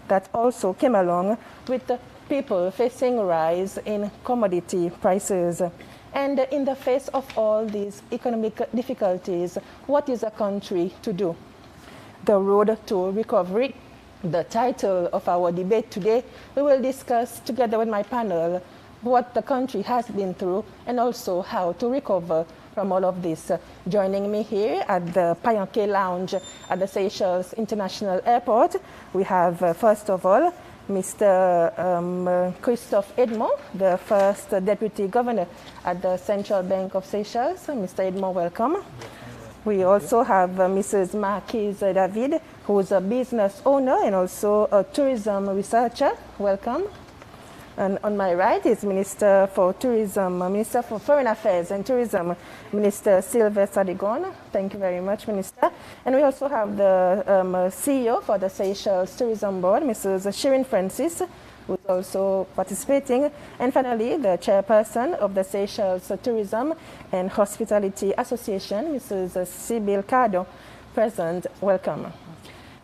that also came along with the people facing a rise in commodity prices. And in the face of all these economic difficulties, what is a country to do? The road to recovery, the title of our debate today. We will discuss together with my panel what the country has been through and also how to recover from all of this. Joining me here at the Payanke Lounge at the Seychelles International Airport, we have, first of all, Mr. Christophe Edmond, the first Deputy Governor at the Central Bank of Seychelles. Mr. Edmond, welcome. We also have Mrs. Marquise David, who is a business owner and also a tourism researcher. Welcome. And on my right is Minister for Tourism, Minister for Foreign Affairs and Tourism, Minister Sylvester Digon. Thank you very much, Minister. And we also have the CEO for the Seychelles Tourism Board, Mrs. Shirin Francis, who is also participating. And finally, the chairperson of the Seychelles Tourism and Hospitality Association, Mrs. Sibyl Cardo, present. Welcome.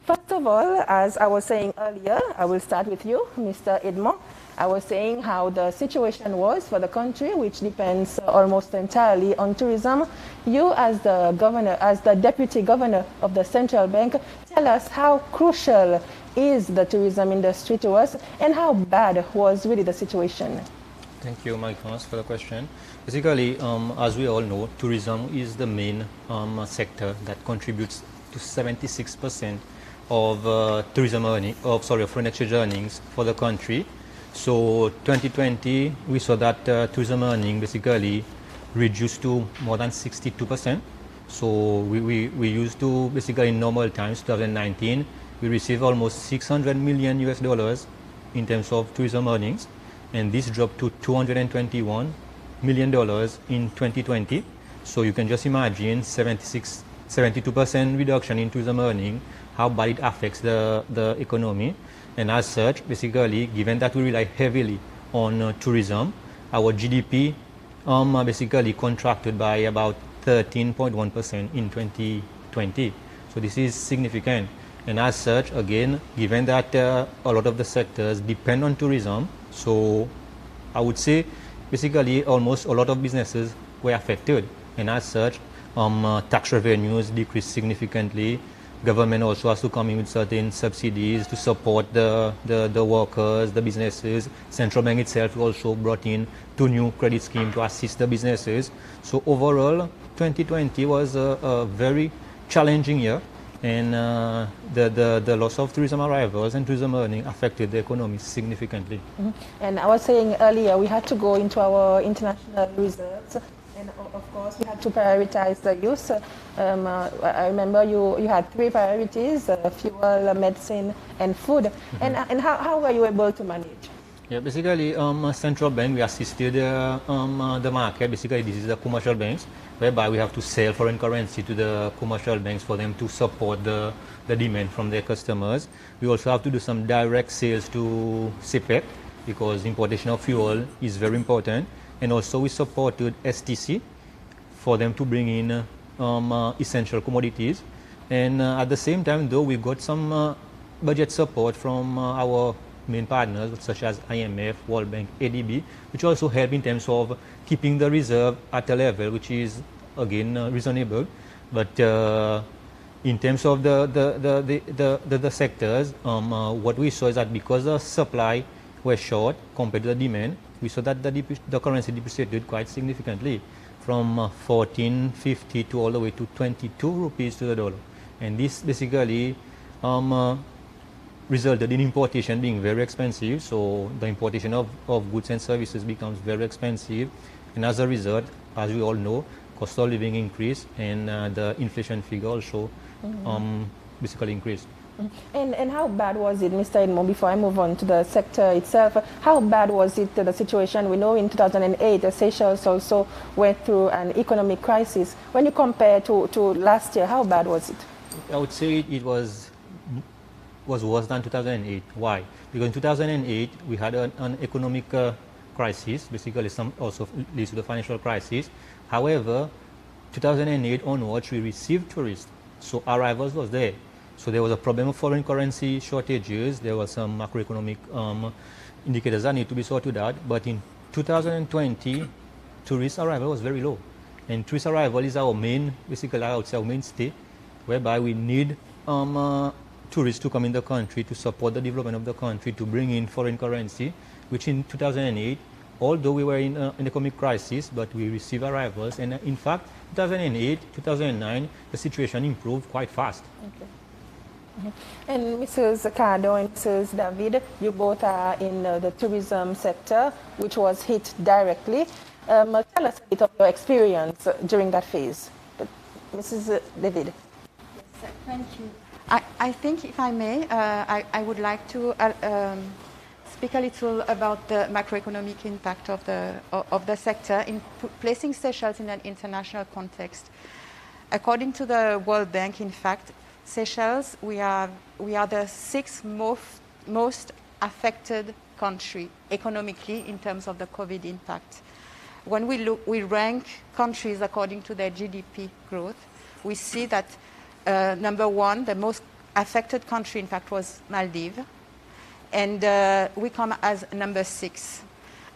First of all, as I was saying earlier, I will start with you, Mr. Edmond. I was saying how the situation was for the country, which depends almost entirely on tourism. You, as the governor, as the deputy governor of the central bank, tell us how crucial is the tourism industry to us and how bad was really the situation? Thank you, Mike, for the question. Basically, as we all know, tourism is the main sector that contributes to 76% of tourism earnings, foreign exchange earnings for the country. So 2020, we saw that tourism earning basically reduced to more than 62%. So we used to, basically in normal times, 2019, we received almost $600 million in terms of tourism earnings. And this dropped to $221 million in 2020. So you can just imagine 72% reduction in tourism earning, how bad it affects the economy. And as such, basically, given that we rely heavily on tourism, our GDP basically contracted by about 13.1% in 2020. So this is significant. And as such, again, given that a lot of the sectors depend on tourism, so I would say basically almost a lot of businesses were affected. And as such, tax revenues decreased significantly. Government also has to come in with certain subsidies to support the workers, the businesses. Central Bank itself also brought in 2 new credit schemes to assist the businesses. So overall, 2020 was a very challenging year, and the loss of tourism arrivals and tourism earning affected the economy significantly. Mm-hmm. And I was saying earlier, we had to go into our international reserves. And of course, we had to prioritize the youth. I remember you had 3 priorities, fuel, medicine, and food. Mm-hmm. And how were you able to manage? Yeah, basically, central bank, we assisted the market. Basically, this is the commercial banks, whereby we have to sell foreign currency to the commercial banks for them to support the demand from their customers. We also have to do some direct sales to CPEC, because importation of fuel is very important. And also we supported STC for them to bring in essential commodities. And at the same time, though, we got some budget support from our main partners, such as IMF, World Bank, ADB, which also help in terms of keeping the reserve at a level which is, again, reasonable. But in terms of the sectors, what we saw is that because the supply was short compared to the demand, we saw that the currency depreciated quite significantly, from 14.50 to all the way to 22 rupees to the dollar. And this basically resulted in importation being very expensive. So the importation of goods and services becomes very expensive. And as a result, as we all know, cost of living increased, and the inflation figure also basically increased. And how bad was it, Mr. Edmond, before I move on to the sector itself, how bad was it, the situation? We know in 2008, the Seychelles also went through an economic crisis. When you compare to last year, how bad was it? I would say it was worse than 2008. Why? Because in 2008, we had an economic crisis, basically some also leads to the financial crisis. However, 2008 onwards, we received tourists, so arrivals was there. So there was a problem of foreign currency shortages. There were some macroeconomic indicators that need to be sorted out. But in 2020, tourist arrival was very low. And tourist arrival is our main, basically I would say our mainstay, whereby we need tourists to come in the country to support the development of the country, to bring in foreign currency, which in 2008, although we were in an economic crisis, but we received arrivals. And in fact, 2008, 2009, the situation improved quite fast. Okay. And Mrs. Cardo and Mrs. David, you both are in the tourism sector, which was hit directly. Tell us a bit of your experience during that phase. Mrs. David. Yes, thank you. I think, if I may, I would like to speak a little about the macroeconomic impact of the sector in placing Seychelles in an international context. According to the World Bank, in fact, Seychelles, we are the sixth most affected country economically in terms of the COVID impact. When we rank countries according to their GDP growth, we see that number one, the most affected country, in fact, was Maldives, and we come as number 6.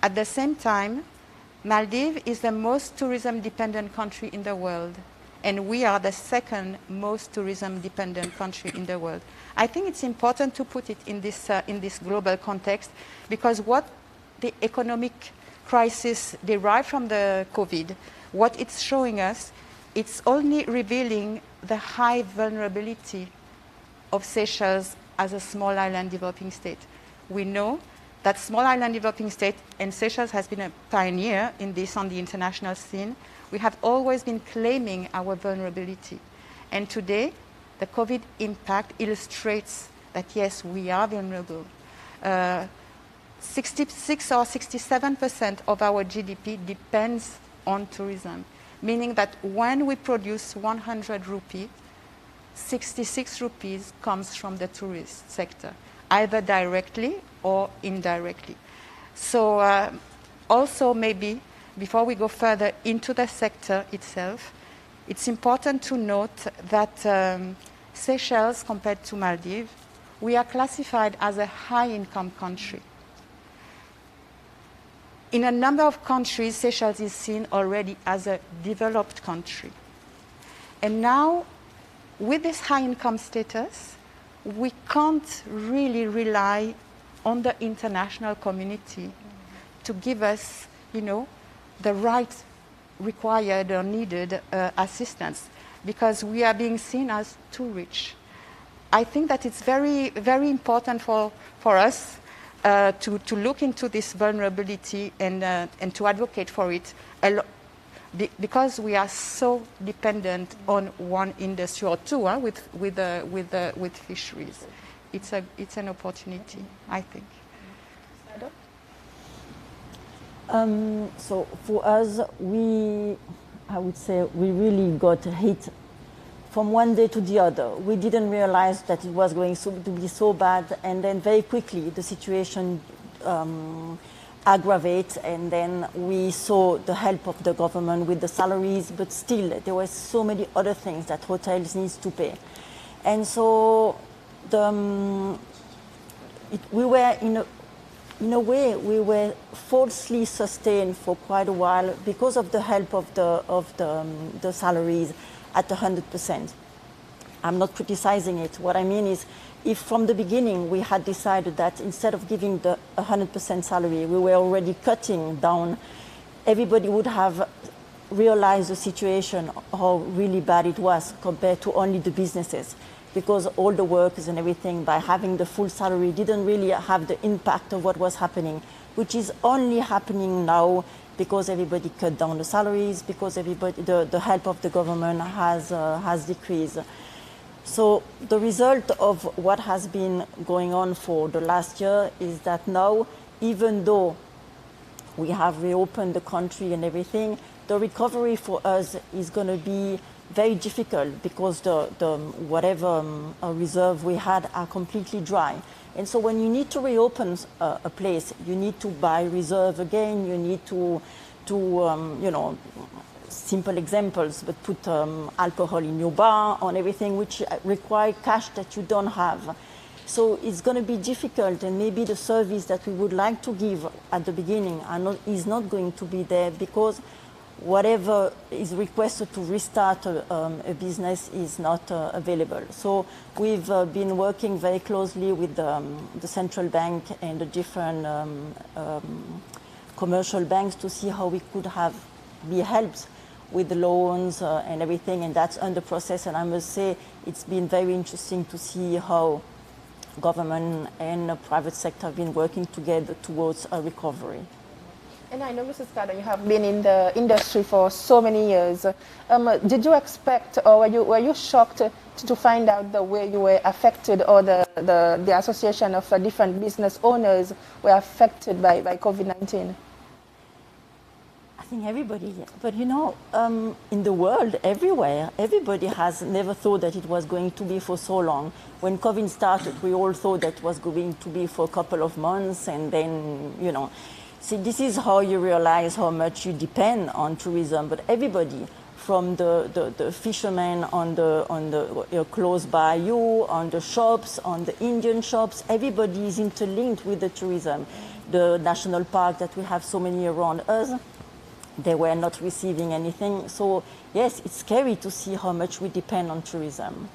At the same time, Maldives is the most tourism-dependent country in the world, and we are the second most tourism-dependent country in the world. I think it's important to put it in this global context, because what the economic crisis derived from the COVID, what it's showing us, it's only revealing the high vulnerability of Seychelles as a small island developing state. We know that small island developing state, and Seychelles has been a pioneer in this on the international scene, we have always been claiming our vulnerability. And today, the COVID impact illustrates that yes, we are vulnerable. 66 or 67% of our GDP depends on tourism, meaning that when we produce 100 rupees, 66 rupees comes from the tourist sector, either directly or indirectly. So also maybe, before we go further into the sector itself, it's important to note that Seychelles, compared to Maldives, we are classified as a high-income country. In a number of countries, Seychelles is seen already as a developed country. And now, with this high-income status, we can't really rely on the international community to give us, the right required or needed assistance, because we are being seen as too rich. I think that it's very, very important for us to look into this vulnerability and to advocate for it, because we are so dependent on one industry or two with fisheries. It's an opportunity, I think. So for us, I would say we really got hit from one day to the other. We didn't realize that it was going to be so bad, and then very quickly the situation aggravates, and then we saw the help of the government with the salaries, but still there were so many other things that hotels needs to pay. And so we were in a way, we were falsely sustained for quite a while because of the help of the salaries at 100%. I'm not criticizing it. What I mean is, if from the beginning we had decided that instead of giving the 100% salary, we were already cutting down, everybody would have realized the situation, how really bad it was compared to only the businesses. Because all the workers and everything, by having the full salary, didn't really have the impact of what was happening, which is only happening now because everybody cut down the salaries, because the help of the government has decreased. So the result of what has been going on for the last year is that now, even though we have reopened the country and everything, the recovery for us is going to be very difficult, because the whatever reserve we had are completely dry. And so when you need to reopen a place, you need to buy reserve again, you need to simple examples, but put alcohol in your bar, on everything which require cash that you don't have. So it's going to be difficult, and maybe the service that we would like to give at the beginning is not going to be there, because whatever is requested to restart a business is not available. So we've been working very closely with the central bank and the different commercial banks to see how we could be helped with the loans and everything, and that's under process. And I must say it's been very interesting to see how government and the private sector have been working together towards a recovery. And I know, Mrs. Carter, you have been in the industry for so many years. Did you expect, or were you shocked to find out the way you were affected, or the association of different business owners were affected by COVID-19? I think everybody, but you know, in the world, everywhere, everybody has never thought that it was going to be for so long. When COVID started, we all thought that it was going to be for a couple of months, and then, you know. See, this is how you realize how much you depend on tourism. But everybody, from the fishermen on the close by you, on the shops, on the Indian shops, everybody is interlinked with the tourism. The national park that we have so many around us, they were not receiving anything. So yes, it's scary to see how much we depend on tourism.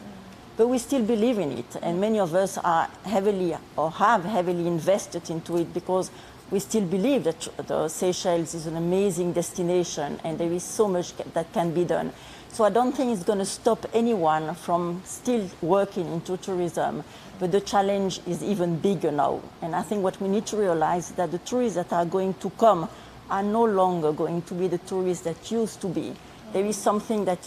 But we still believe in it, and many of us are heavily or have heavily invested into it, because we still believe that the Seychelles is an amazing destination, and there is so much that can be done. So I don't think it's going to stop anyone from still working into tourism, but the challenge is even bigger now. And I think what we need to realize is that the tourists that are going to come are no longer going to be the tourists that used to be. There is something that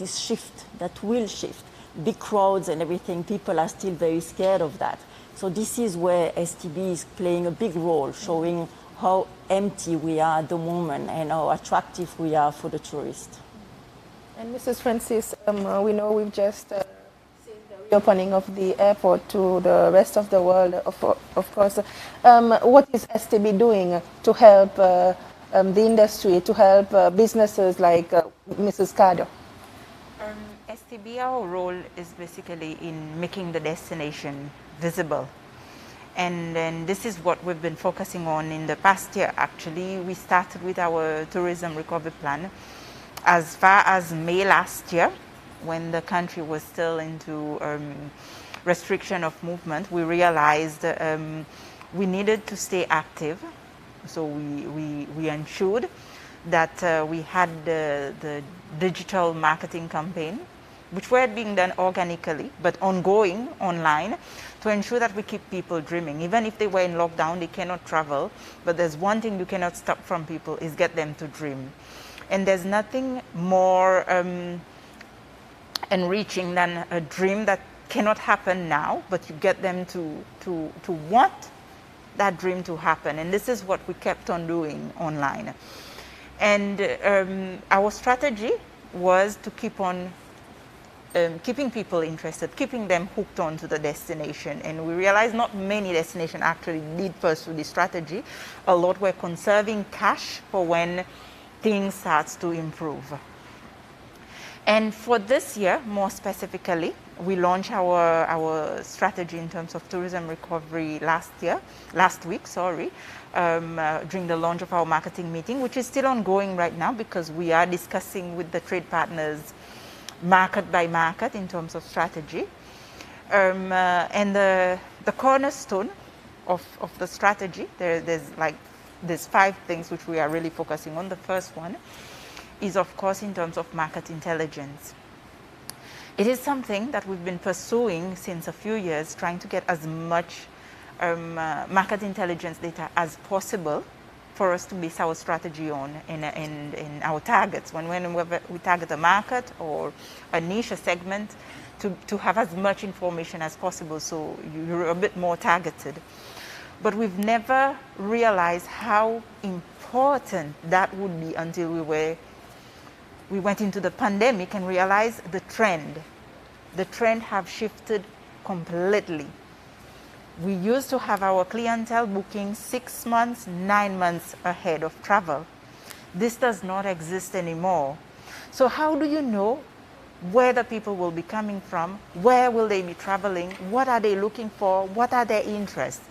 will shift. Big crowds and everything, people are still very scared of that. So this is where STB is playing a big role, showing how empty we are at the moment and how attractive we are for the tourist. And Mrs. Francis, we know we've just seen the reopening of the airport to the rest of the world, of course. What is STB doing to help the industry, to help businesses like Mrs. Cardo? STB, our role is basically in making the destination visible. And then this is what we've been focusing on in the past year. Actually, we started with our tourism recovery plan as far as May last year, when the country was still into restriction of movement. We realized we needed to stay active. So we ensured that we had the digital marketing campaign, which were being done organically, but ongoing online, to ensure that we keep people dreaming. Even if they were in lockdown, they cannot travel, but there's one thing you cannot stop from people, is get them to dream. And there's nothing more enriching than a dream that cannot happen now, but you get them to want that dream to happen. And this is what we kept on doing online. And our strategy was to keep on keeping people interested, keeping them hooked on to the destination. And we realized not many destinations actually did pursue this strategy. A lot were conserving cash for when things start to improve. And for this year, more specifically, we launched our strategy in terms of tourism recovery last week, during the launch of our marketing meeting, which is still ongoing right now, because we are discussing with the trade partners market by market in terms of strategy. And the cornerstone of the strategy, there's 5 things which we are really focusing on. The first one is, of course, in terms of market intelligence. It is something that we've been pursuing since a few years, trying to get as much market intelligence data as possible for us to base our strategy on in our targets. When we target a market or a niche, a segment, to have as much information as possible, so you're a bit more targeted. But we've never realized how important that would be until we went into the pandemic and realized the trend. The trend have shifted completely. We used to have our clientele booking 6 months, 9 months ahead of travel. This does not exist anymore. So how do you know where the people will be coming from? Where will they be traveling? What are they looking for? What are their interests?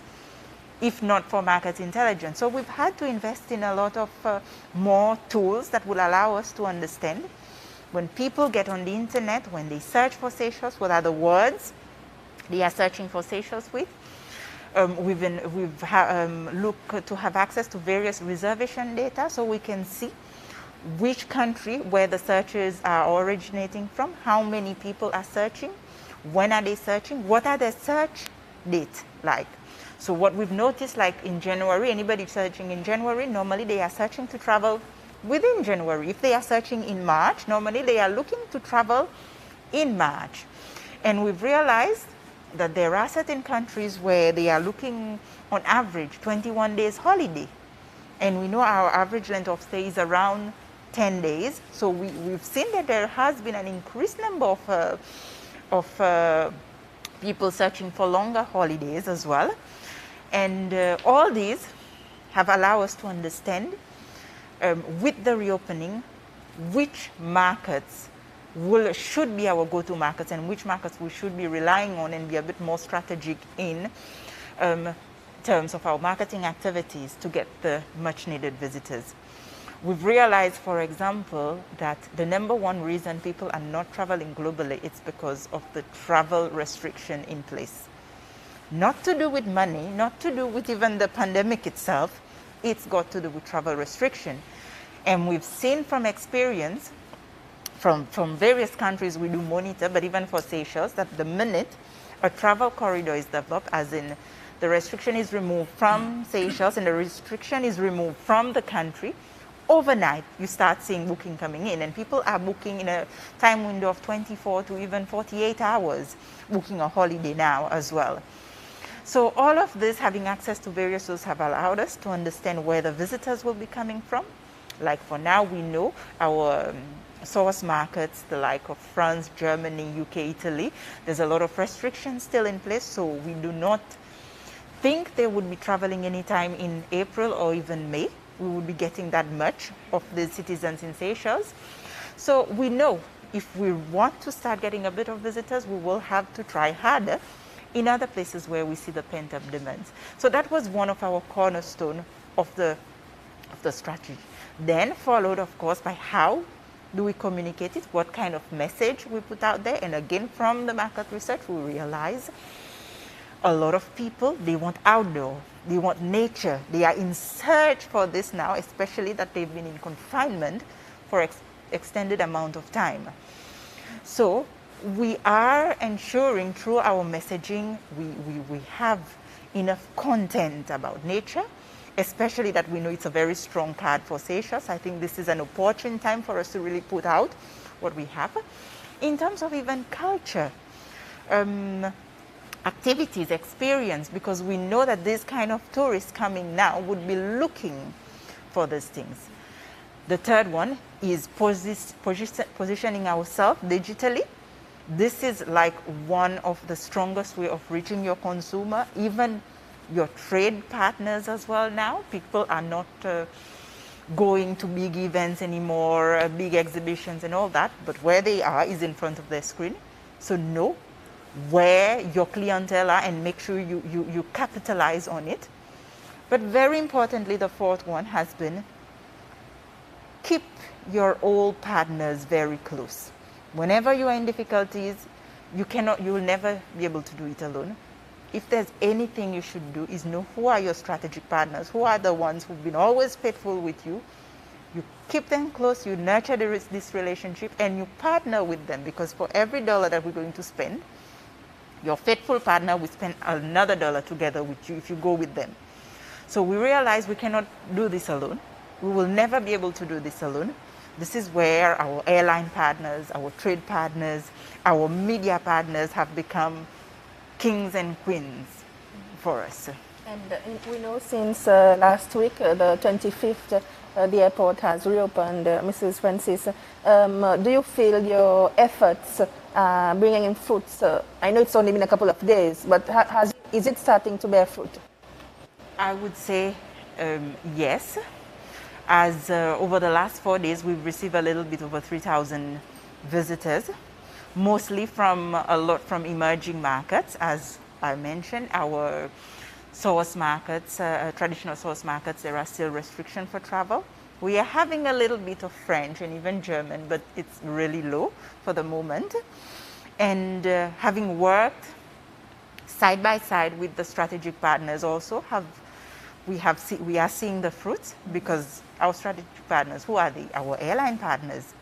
If not for market intelligence. So we've had to invest in a lot of more tools that will allow us to understand when people get on the internet, when they search for Seychelles, what are the words they are searching for Seychelles with. We've looked to have access to various reservation data so we can see which country where the searches are originating from, how many people are searching, when are they searching, what are their search dates like. So what we've noticed, like in January, anybody searching in January, normally they are searching to travel within January. If they are searching in March, normally they are looking to travel in March. And we've realized that there are certain countries where they are looking on average 21 days holiday. And we know our average length of stay is around 10 days. So we've seen that there has been an increased number of people searching for longer holidays as well. And all these have allowed us to understand with the reopening which markets should be our go-to markets and which markets we should be relying on and be a bit more strategic in terms of our marketing activities to get the much needed visitors. We've realized, for example, that the number one reason people are not traveling globally is because of the travel restriction in place. Not to do with money, not to do with even the pandemic itself, it's got to do with travel restriction. And we've seen from experience, from various countries we do monitor, but even for Seychelles, that the minute a travel corridor is developed, as in the restriction is removed from Seychelles and the restriction is removed from the country, overnight you start seeing booking coming in, and people are booking in a time window of 24 to even 48 hours, booking a holiday now as well. So all of this, having access to various tools, have allowed us to understand where the visitors will be coming from. Like for now, we know our source markets, the like of France, Germany, UK, Italy, there's a lot of restrictions still in place, so we do not think they would be traveling anytime in April or even May. We would be getting that much of the citizens in Seychelles. So we know if we want to start getting a bit of visitors, we will have to try harder in other places where we see the pent-up demands. So that was one of our cornerstone of the strategy. Then followed, of course, by how do we communicate it, what kind of message we put out there. And again, from the market research, we realize a lot of people, they want outdoor, they want nature. They are in search for this now, especially that they've been in confinement for extended amount of time. So we are ensuring through our messaging, we have enough content about nature, especially that we know it's a very strong card for Seychelles. I think this is an opportune time for us to really put out what we have. In terms of even culture, activities, experience, because we know that this kind of tourists coming now would be looking for these things. The third one is positioning ourselves digitally. This is like one of the strongest way of reaching your consumer, even your trade partners as well now. People are not going to big events anymore, big exhibitions and all that, but where they are is in front of their screen. So know where your clientele are and make sure you capitalize on it. But very importantly, the fourth one has been keep your old partners very close. Whenever you are in difficulties, you will never be able to do it alone. If there's anything you should do is know who are your strategic partners, who are the ones who've been always faithful with you. You keep them close, you nurture this relationship, and you partner with them, because for every dollar that we're going to spend, your faithful partner will spend another dollar together with you if you go with them. So we realize we cannot do this alone. We will never be able to do this alone. This is where our airline partners, our trade partners, our media partners have become kings and queens for us. And we know since last week, the 25th, the airport has reopened. Mrs. Francis, do you feel your efforts bringing in fruits? I know it's only been a couple of days, but is it starting to bear fruit? I would say yes. As over the last 4 days, we've received a little bit over 3,000 visitors, mostly from a lot from emerging markets. As I mentioned, our source markets, traditional source markets, there are still restrictions for travel. We are having a little bit of French and even German, but it's really low for the moment. And having worked side by side with the strategic partners also, we are seeing the fruits, because our strategic partners, who are they? Our airline partners.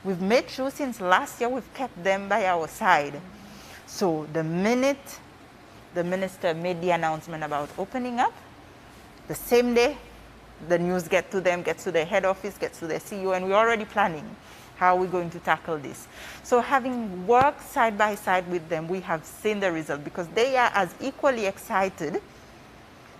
We've made sure since last year we've kept them by our side. So the minute the minister made the announcement about opening up, the same day the news gets to them, gets to their head office, gets to their CEO, and we're already planning how we're going to tackle this. So having worked side by side with them, we have seen the result, because they are as equally excited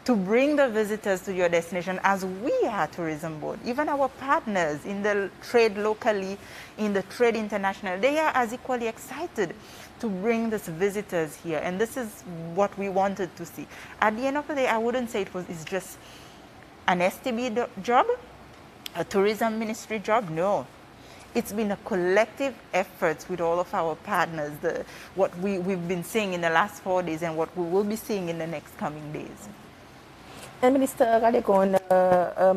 to bring the visitors to your destination as we are, tourism board. Even our partners in the trade locally, in the trade international, they are as equally excited to bring these visitors here. And this is what we wanted to see. At the end of the day, I wouldn't say it's just an STB job, a tourism ministry job. No. It's been a collective effort with all of our partners, what we've been seeing in the last 4 days and what we will be seeing in the next coming days. And Minister Radekon,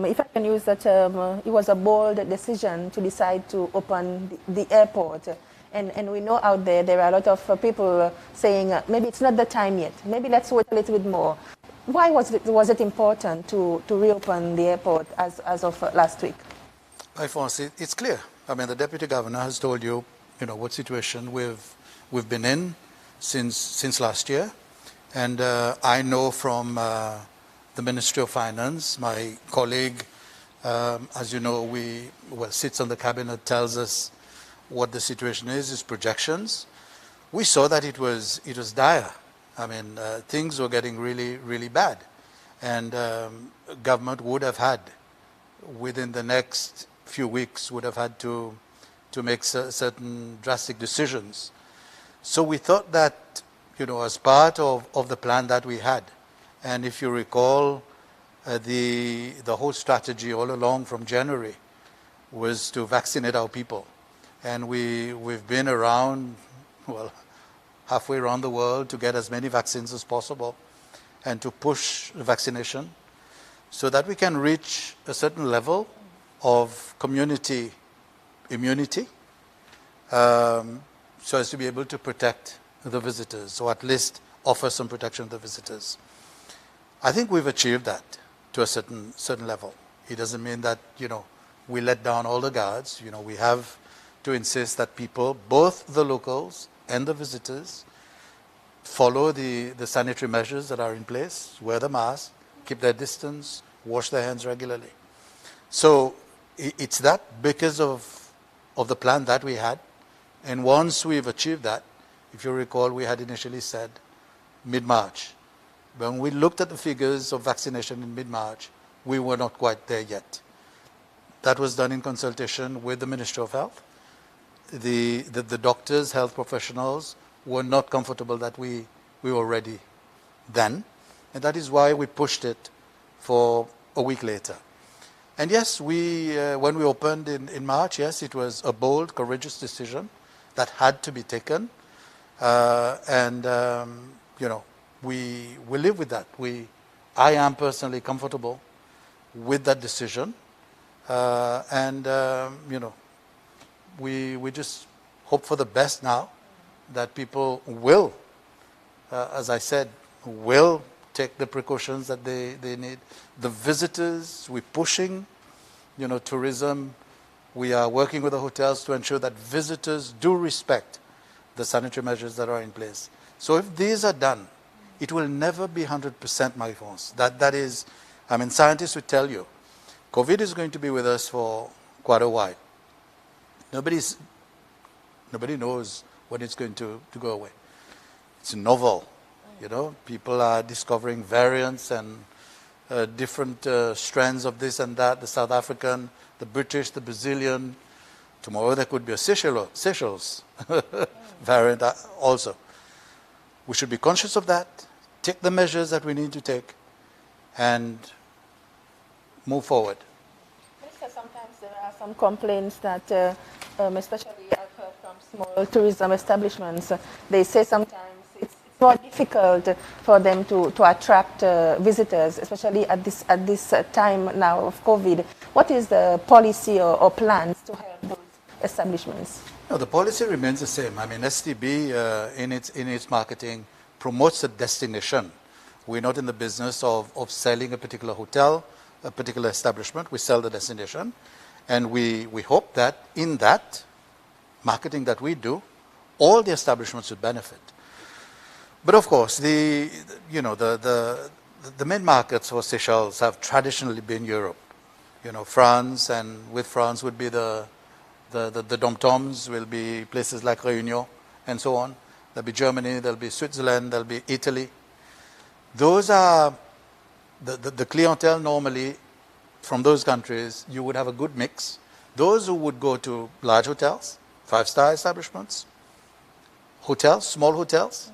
if I can use that term, it was a bold decision to decide to open the airport. And we know out there are a lot of people saying, maybe it's not the time yet, maybe let's wait a little bit more. Why was it important to reopen the airport as of last week? It's clear. I mean, the Deputy Governor has told you, what situation we've been in since last year. And I know from the Ministry of Finance, my colleague, as you know, sits on the cabinet, tells us what the situation is, his projections. We saw that it was dire. I mean, things were getting really, really bad. And government would have had, within the next few weeks, would have had to make certain drastic decisions. So we thought that, as part of the plan that we had, and if you recall, the whole strategy all along from January was to vaccinate our people. And we've been around, halfway around the world to get as many vaccines as possible and to push vaccination so that we can reach a certain level of community immunity, so as to be able to protect the visitors, or at least offer some protection to the visitors. I think we've achieved that to a certain level. It doesn't mean that, we let down all the guards. We have to insist that people, both the locals and the visitors, follow the sanitary measures that are in place, wear the mask, keep their distance, wash their hands regularly. So it's that because of the plan that we had. And once we've achieved that, if you recall, we had initially said mid-March. When we looked at the figures of vaccination in mid-March, we were not quite there yet. That was done in consultation with the Ministry of Health. The doctors, health professionals were not comfortable that we were ready then. And that is why we pushed it for a week later. And yes, when we opened in March, yes, it was a bold, courageous decision that had to be taken. We live with that. I am personally comfortable with that decision. We just hope for the best now, that people will, as I said, will take the precautions that they need. The visitors, we're pushing, tourism. We are working with the hotels to ensure that visitors do respect the sanitary measures that are in place. So if these are done, it will never be 100%, Marie-France. That is, scientists would tell you, COVID is going to be with us for quite a while. Nobody knows when it's going to go away. It's novel, People are discovering variants and different strands of this and that, the South African, the British, the Brazilian. Tomorrow there could be a Seychelles variant also. We should be conscious of that, take the measures that we need to take, and move forward. sometimes there are some complaints that, especially I've heard from small tourism establishments, they say sometimes it's more difficult for them to attract visitors, especially at this time now of COVID. What is the policy or plans to help those establishments? No, the policy remains the same. I mean, STB in its marketing promotes a destination. We're not in the business of selling a particular hotel, a particular establishment. We sell the destination, and we hope that in that marketing that we do, all the establishments would benefit. But of course, the main markets for Seychelles have traditionally been Europe. France, and with France would be the dom-toms, will be places like Réunion and so on. There'll be Germany, there'll be Switzerland, there'll be Italy. Those are the clientele normally from those countries. You would have a good mix. Those who would go to large hotels, 5-star establishments, hotels, small hotels,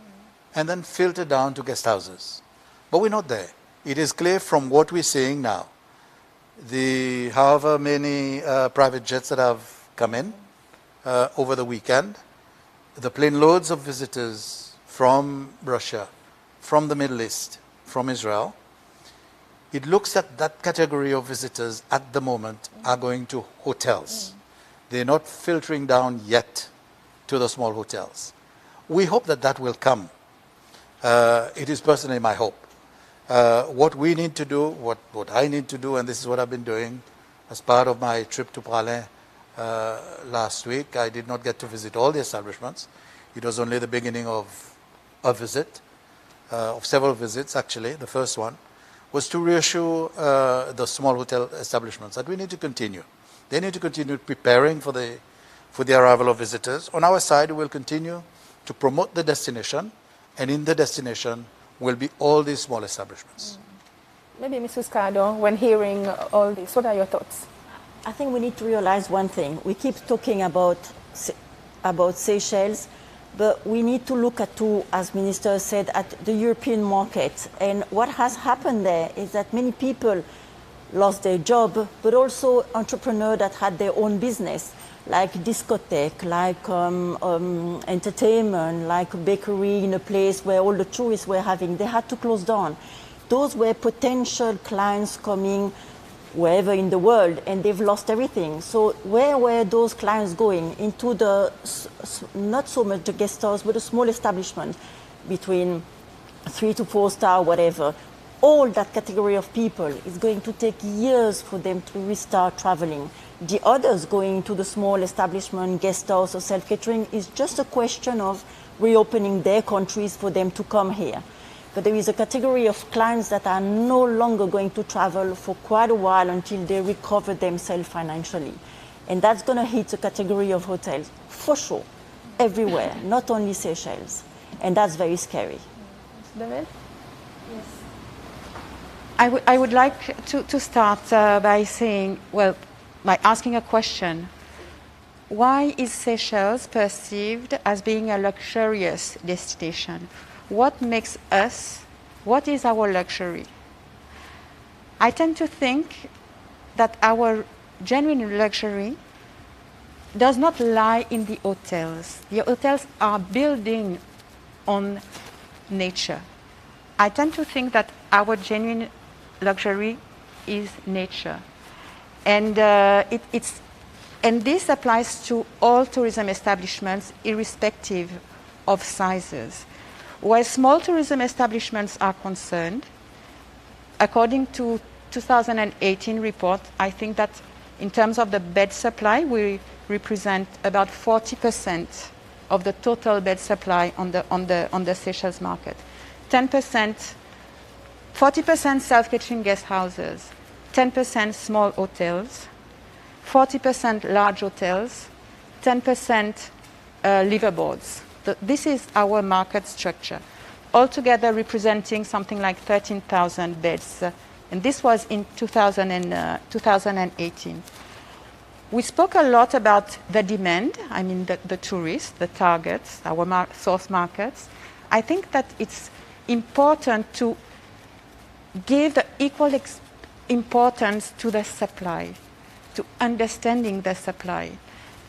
and then filter down to guest houses. But we're not there. It is clear from what we're seeing now. The however many private jets that have come in over the weekend, the plane loads of visitors from Russia, from the Middle East, from Israel, it looks at that category of visitors at the moment are going to hotels. They're not filtering down yet to the small hotels. We hope that that will come. It is personally my hope. What we need to do, what I need to do, and this is what I've been doing as part of my trip to Praslin last week. I did not get to visit all the establishments. It was only the beginning of a visit, of several visits actually. The first one was to reassure the small hotel establishments that we need to continue. They need to continue preparing for the arrival of visitors. On our side, we will continue to promote the destination, and in the destination will be all these small establishments. Maybe Mrs. Cardo, when hearing all this, what are your thoughts? I think we need to realize one thing. We keep talking about Seychelles, but we need to look at, as Minister said, at the European market. And what has happened there is that many people lost their job, but also entrepreneurs that had their own business, like discotheque, like entertainment, like a bakery in a place where all the tourists were having, they had to close down. Those were potential clients coming wherever in the world, and they've lost everything. So where were those clients going? Into the, not so much the guest house, but a small establishment between 3 to 4 star, whatever. All that category of people is going to take years for them to restart traveling. The others going to the small establishment, guest house or self-catering is just a question of reopening their countries for them to come here. But there is a category of clients that are no longer going to travel for quite a while until they recover themselves financially. And that's going to hit the category of hotels, for sure, everywhere, not only Seychelles. And that's very scary. David? Yes. I would like to start by saying, well, by asking a question. Why is Seychelles perceived as being a luxurious destination? What makes us, what is our luxury? I tend to think that our genuine luxury does not lie in the hotels. The hotels are building on nature. I tend to think that our genuine luxury is nature. And and this applies to all tourism establishments, irrespective of sizes. Where small tourism establishments are concerned, according to 2018 report, I think that in terms of the bed supply, we represent about 40% of the total bed supply on the Seychelles market. 10%, 40% self-catering guest houses, 10% small hotels, 40% large hotels, 10% liveaboards. This is our market structure, altogether representing something like 13,000 beds. And this was in 2018. We spoke a lot about the demand, I mean the tourists, the targets, our source markets. I think that it's important to give the equal importance to the supply to understanding the supply,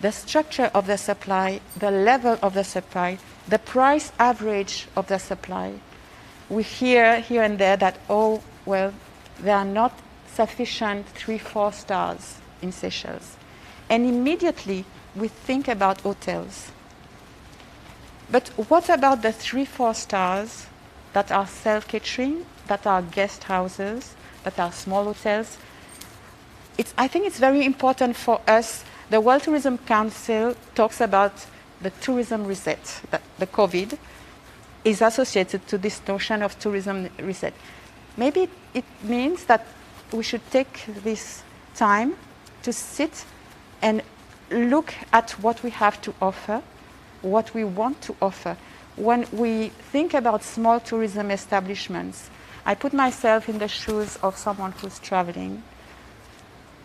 the structure of the supply, the level of the supply, the price average of the supply. We hear here and there that, oh, well, there are not sufficient 3-4 stars in Seychelles. And immediately we think about hotels. But what about the 3-4 stars that are self-catering, that are guest houses, that are small hotels? I think it's very important for us. The World Tourism Council talks about the tourism reset, that the COVID is associated to this notion of tourism reset. Maybe it means that we should take this time to sit and look at what we have to offer, what we want to offer. When we think about small tourism establishments, I put myself in the shoes of someone who's traveling.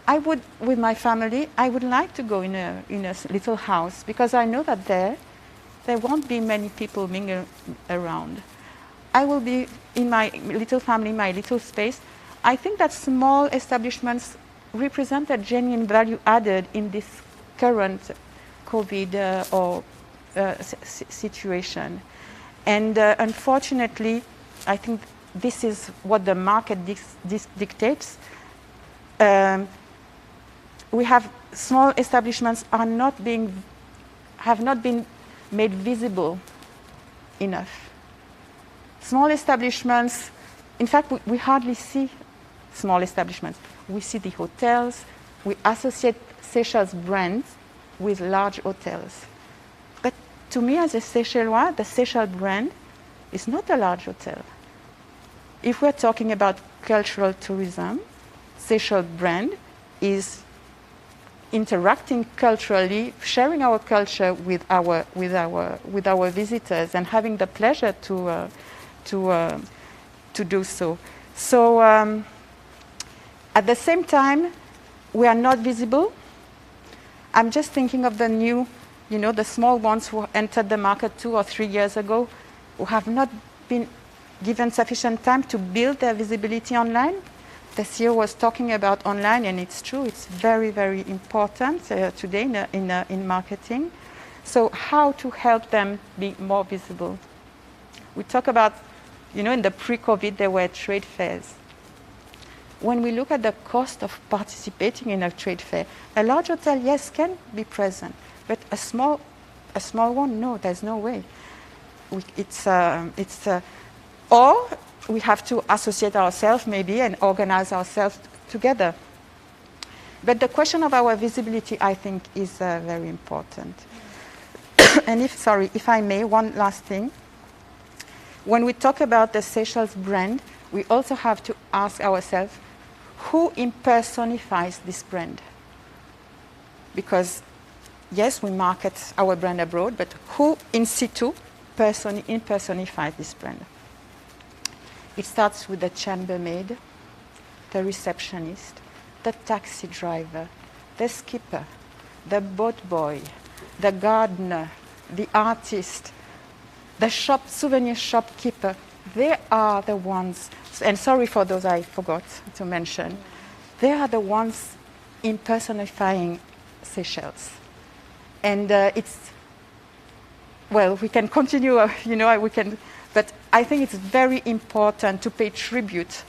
I would, with my family, I would like to go in a little house because I know that there won't be many people mingling around. I will be in my little family, my little space. I think that small establishments represent a genuine value added in this current COVID situation. And unfortunately, I think this is what the market dictates. We have small establishments have not been made visible enough. Small establishments, in fact, we hardly see small establishments. We see the hotels. We associate Seychelles brands with large hotels. But to me, as a Seychellois, the Seychelles brand is not a large hotel. If we're talking about cultural tourism, Seychelles brand is interacting culturally, sharing our culture with our visitors, and having the pleasure to do so. So at the same time, we are not visible. I'm just thinking of the new, the small ones who entered the market 2 or 3 years ago, who have not been given sufficient time to build their visibility online. The CEO was talking about online, and it's true. It's very, very important today in marketing. So how to help them be more visible? We talk about, in the pre-COVID, there were trade fairs. When we look at the cost of participating in a trade fair, a large hotel, yes, can be present, but a small one, no, there's no way. Or we have to associate ourselves maybe and organize ourselves together. But the question of our visibility, I think, is very important. And if I may, one last thing. When we talk about the Seychelles brand, we also have to ask ourselves, who impersonifies this brand? Because, yes, we market our brand abroad, but who in situ impersonifies this brand? It starts with the chambermaid, the receptionist, the taxi driver, the skipper, the boat boy, the gardener, the artist, the souvenir shopkeeper. They are the ones, and sorry for those I forgot to mention, they are the ones impersonifying Seychelles. And we can continue, but I think it's very important to pay tribute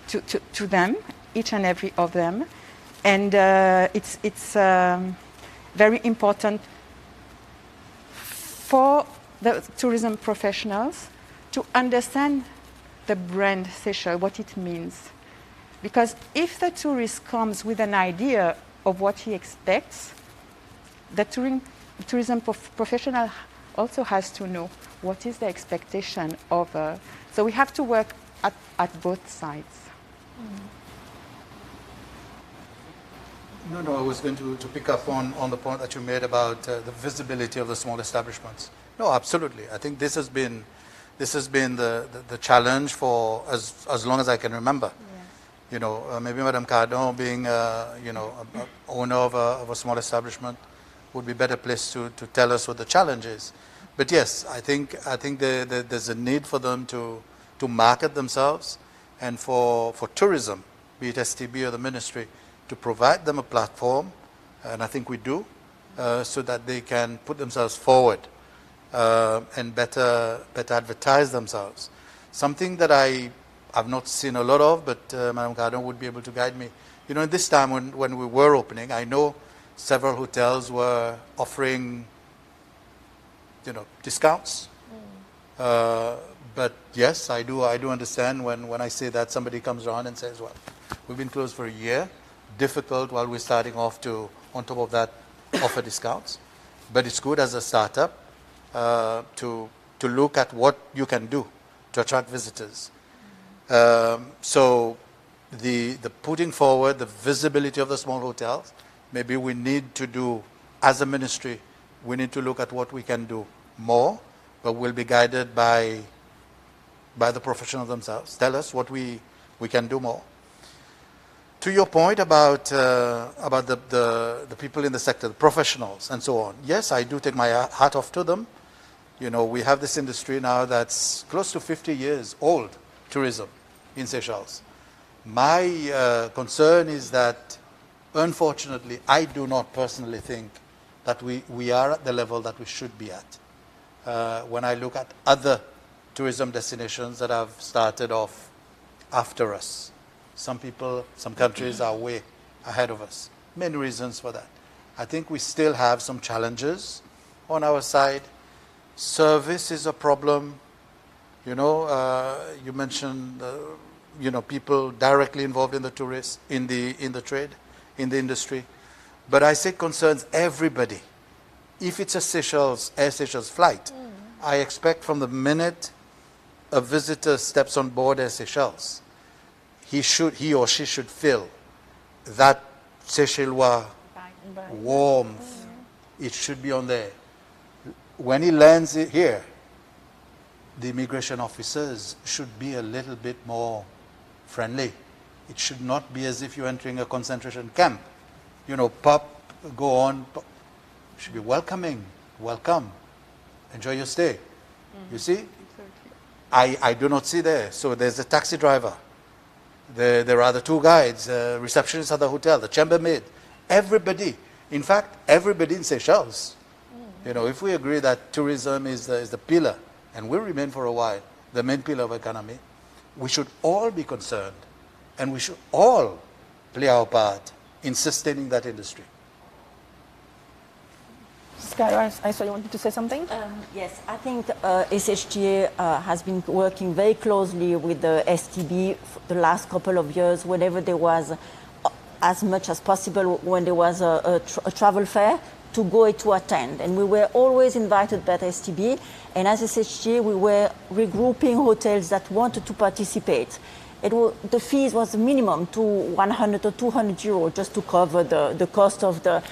to them, each and every of them. And it's very important for the tourism professionals to understand the brand Seychelles, what it means. Because if the tourist comes with an idea of what he expects, the tourism professional also has to know what is the expectation of. So we have to work at both sides. No, I was going to pick up on the point that you made about the visibility of the small establishments. No, absolutely. I think this has been the challenge for as long as I can remember. Yeah. Maybe Madame Cardon, being a owner of a small establishment, would be better placed to tell us what the challenge is. But yes, I think there's a need for them to market themselves, and for tourism, be it STB or the ministry, to provide them a platform, and I think we do, so that they can put themselves forward and better advertise themselves. Something that I've not seen a lot of, but Madam Gardner would be able to guide me. You know, this time when we were opening, I know several hotels were offering, you know, discounts. But yes, I do understand when I say that somebody comes around and says, well, we've been closed for a year, difficult while we're starting off to, on top of that, offer discounts. But it's good as a startup to look at what you can do to attract visitors. So the putting forward the visibility of the small hotels, maybe we need to do, as a ministry, we need to look at what we can do more, but we'll be guided by the professionals themselves. Tell us what we can do more. To your point about the people in the sector, the professionals and so on, yes, I do take my hat off to them. You know, we have this industry now that's close to 50 years old, tourism in Seychelles. My concern is that, unfortunately, I do not personally think that we are at the level that we should be at. When I look at other tourism destinations that have started off after us, some countries are way ahead of us. Many reasons for that. I think we still have some challenges on our side. Service is a problem. You know, you mentioned, you know, people directly involved in the tourists, in the trade, in the industry. But I say concerns everybody. If it's a Air Seychelles flight, I expect from the minute a visitor steps on board Air Seychelles, he or she should feel that Seychellois warmth. It should be on there. When he lands here, the immigration officers should be a little bit more friendly. It should not be as if you're entering a concentration camp. You know, pop, go on. Pop. It should be welcoming. Welcome. Enjoy your stay. You see? I do not see there. So there's a taxi driver. There are the two guides, receptionists at the hotel, the chambermaid. Everybody. In fact, everybody in Seychelles. You know, if we agree that tourism is the pillar, and will remain for a while, the main pillar of economy, we should all be concerned, and we should all play our part in sustaining that industry. Skylar, I saw you wanted to say something? Yes, I think SHGA has been working very closely with the STB for the last couple of years, whenever there was, as much as possible, when there was a travel fair, to go to attend. And we were always invited by the STB, and as SHGA, we were regrouping hotels that wanted to participate. The fees was minimum to 100 or 200 euro just to cover the cost of the...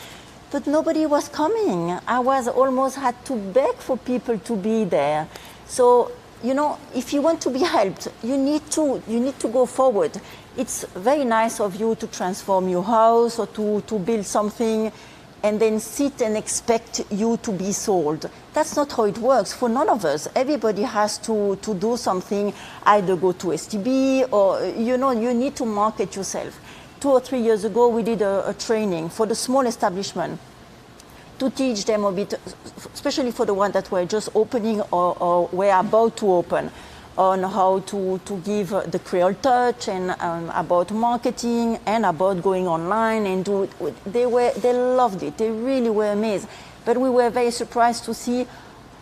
But nobody was coming. I was almost had to beg for people to be there. So, you know, if you want to be helped, you need to go forward. It's very nice of you to transform your house or to build something and then sit and expect you to be sold. That's not how it works for none of us. Everybody has to do something, either go to STB or, you know, you need to market yourself. 2 or 3 years ago, we did a training for the small establishment to teach them a bit, especially for the ones that were just opening or were about to open, on how to give the Creole touch and about marketing and about going online and do it. They loved it. They really were amazed. But we were very surprised to see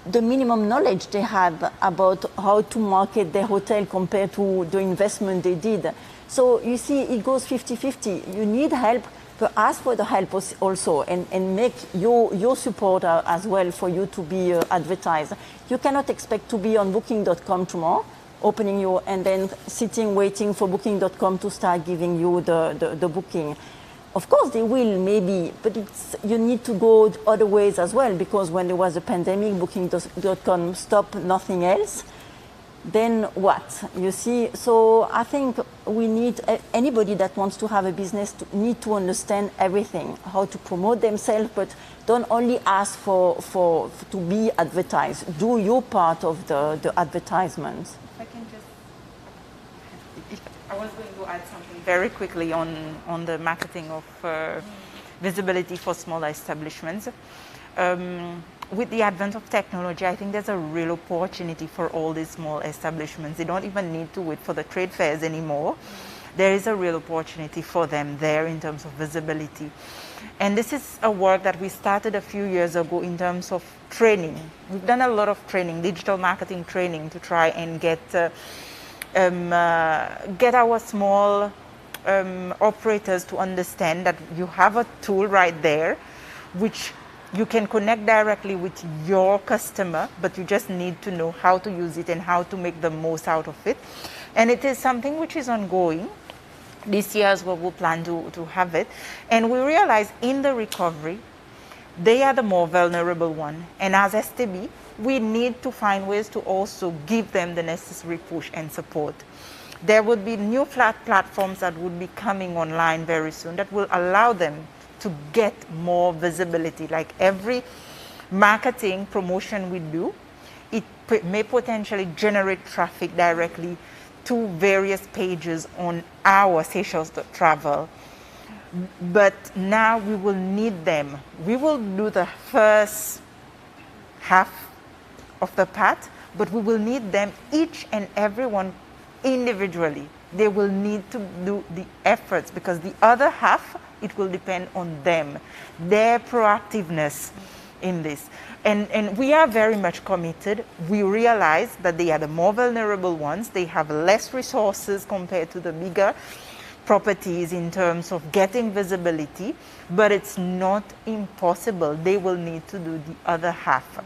the minimum knowledge they had about how to market their hotel compared to the investment they did. So you see, it goes 50-50. You need help, but ask for the help also and make your support as well for you to be advertised. You cannot expect to be on booking.com tomorrow, opening your, and then sitting waiting for booking.com to start giving you the booking. Of course they will maybe, but you need to go other ways as well, because when there was a pandemic, booking.com stopped, nothing else. Then what? You see, so I think we need, anybody that wants to have a business need to understand everything, how to promote themselves, but don't only ask to be advertised. Do your part of the advertisements. If I can just, I was going to add something very quickly on the marketing of visibility for smaller establishments. With the advent of technology, I think there's a real opportunity for all these small establishments. They don't even need to wait for the trade fairs anymore. There is a real opportunity for them there in terms of visibility. And this is a work that we started a few years ago in terms of training. We've done a lot of training, digital marketing training, to try and get our small operators to understand that you have a tool right there which you can connect directly with your customer, but you just need to know how to use it and how to make the most out of it. And it is something which is ongoing. This year as well, we'll plan to have it. And we realize in the recovery, they are the more vulnerable one. And as STB, we need to find ways to also give them the necessary push and support. There would be new platforms that would be coming online very soon that will allow them to get more visibility. Like every marketing promotion we do, it may potentially generate traffic directly to various pages on our Seychelles.travel. But now we will need them. We will do the first half of the path, but we will need them, each and every one individually. They will need to do the efforts, because the other half, it will depend on them, their proactiveness in this. And we are very much committed. We realize that they are the more vulnerable ones. They have less resources compared to the bigger properties in terms of getting visibility, but it's not impossible. They will need to do the other half.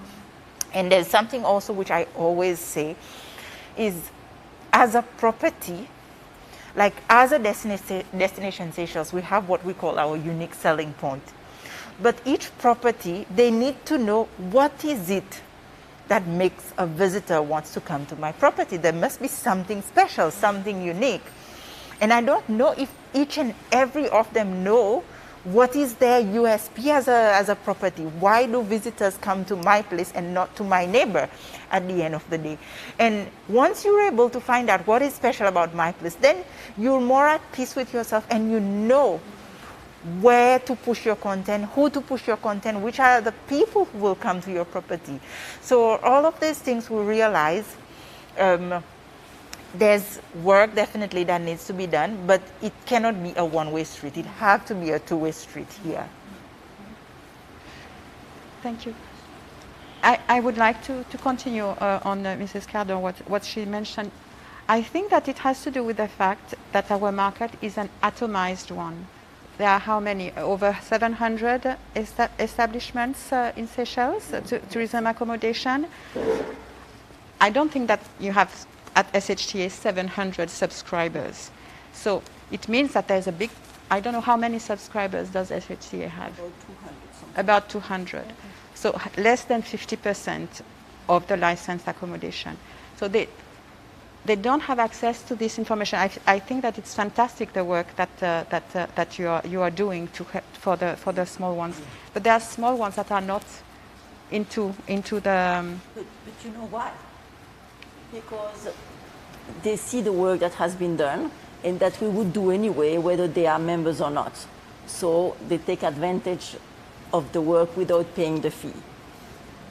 And there's something also which I always say is, as a property, like as a destination Seychelles, we have what we call our unique selling point. But each property, they need to know what is it that makes a visitor wants to come to my property. There must be something special, something unique. And I don't know if each and every of them know what is their USP as a property. Why do visitors come to my place and not to my neighbor at the end of the day? And once you're able to find out what is special about my place, then you're more at peace with yourself, and you know where to push your content, who to push your content, which are the people who will come to your property. So all of these things we realize there's work definitely that needs to be done, but it cannot be a one-way street. It has to be a two-way street here. Thank you. I would like to continue on Mrs. Cardon, what she mentioned. I think that it has to do with the fact that our market is an atomized one. There are how many? Over 700 establishments in Seychelles, tourism accommodation. I don't think that you have at SHTA 700 subscribers. So it means that there's a big, I don't know how many subscribers does SHTA have? About 200. So less than 50% of the licensed accommodation. So they don't have access to this information. I think that it's fantastic, the work that you are doing for the small ones. But there are small ones that are not into the. But you know why? Because they see the work that has been done and that we would do anyway, whether they are members or not. So they take advantage of the work without paying the fee.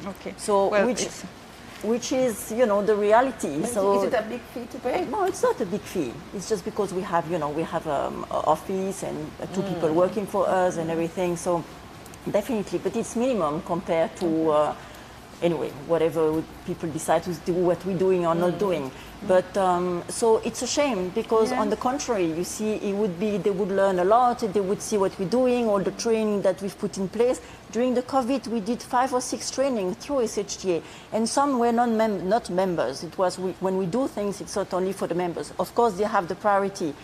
Okay. So well, which is, you know, the reality. So is it a big fee to pay? no, it's not a big fee. It's just because we have, you know, we have an office and two people working for us and everything. So definitely, but it's minimum compared to anyway, whatever people decide to do, what we're doing or not doing. But so it's a shame, because on the contrary, you see, they would learn a lot. They would see what we're doing, all the training that we've put in place. During the COVID, we did 5 or 6 training through SHTA, and some were not members. It was when we do things, it's not only for the members. Of course, they have the priority.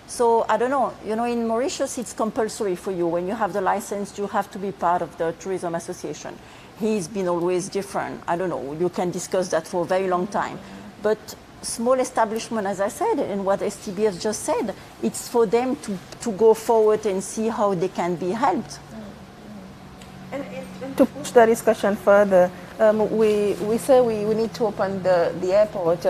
So I don't know, you know, in Mauritius, it's compulsory for you. When you have the license, you have to be part of the tourism association. He's been always different. I don't know, you can discuss that for a very long time. But small establishment, as I said, and what STB has just said, it's for them to go forward and see how they can be helped. And to push the discussion further, we say we need to open the airport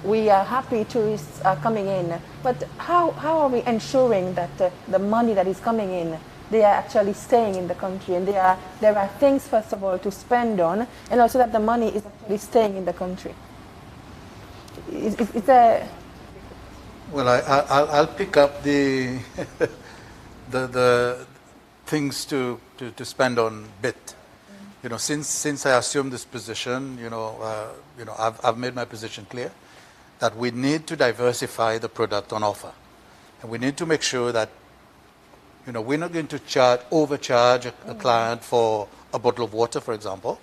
we are happy tourists are coming in, but how are we ensuring that the money that is coming in, they are actually staying in the country, and there are things, first of all, to spend on, and also that the money is actually staying in the country? Is there... Well, I'll pick up the the things to spend on bit. You know, since I assumed this position, I've made my position clear that we need to diversify the product on offer, and we need to make sure that we're not going to overcharge a client for a bottle of water, for example,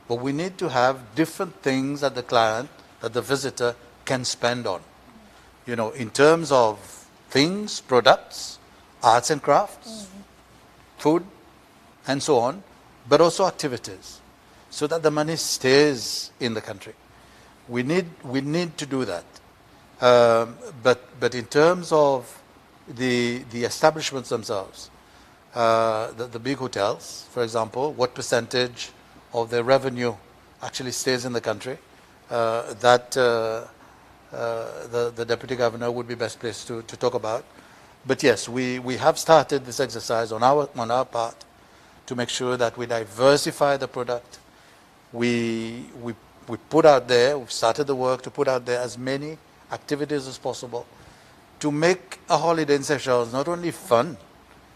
but we need to have different things that the visitor can spend on. In terms of things, products, arts and crafts, food, and so on, but also activities, so that the money stays in the country. We need to do that. But in terms of the establishments themselves, the big hotels, for example, what percentage of their revenue actually stays in the country, the Deputy Governor would be best placed to talk about. But yes, we have started this exercise on our part to make sure that we diversify the product. We put out there, we've started the work to put out there as many activities as possible to make a holiday in Seychelles not only fun,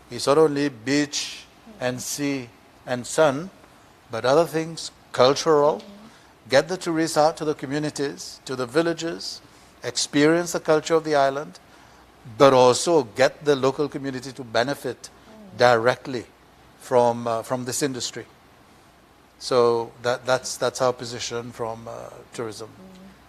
it's not only beach and sea and sun, but other things, cultural, get the tourists out to the communities, to the villages, experience the culture of the island, but also get the local community to benefit directly from this industry. So that's our position from tourism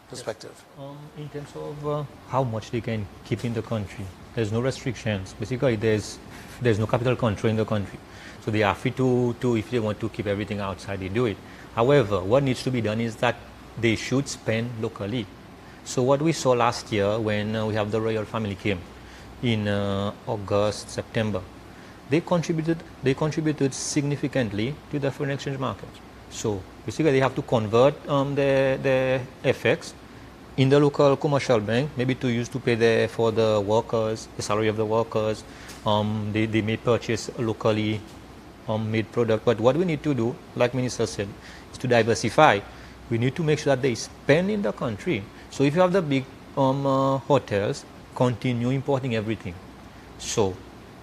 perspective. Yes. In terms of how much they can keep in the country, there's no restrictions. Basically, there's no capital control in the country. So they are free to, if they want to keep everything outside, they do it. However, what needs to be done is that they should spend locally. So what we saw last year when we have the royal family came in August, September, they contributed significantly to the foreign exchange market. So basically they have to convert the FX in the local commercial bank, maybe to use to pay for the workers, the salary of the workers. They may purchase locally made product. But what we need to do, like Minister said, is to diversify. We need to make sure that they spend in the country. So if you have the big hotels, continue importing everything. So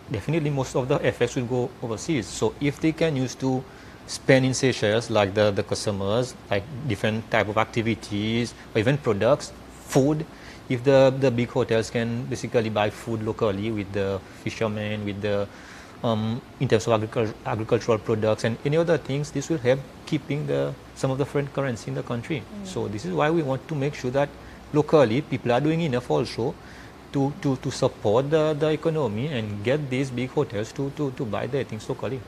definitely most of the FX will go overseas. So if they can use to spend in Seychelles, like the customers, like different type of activities, or even products, food, if the big hotels can basically buy food locally with the fishermen, with the in terms of agricultural products and any other things, this will help keeping some of the foreign currency in the country. So this is why we want to make sure that locally people are doing enough also to support the economy and get these big hotels to buy their things locally.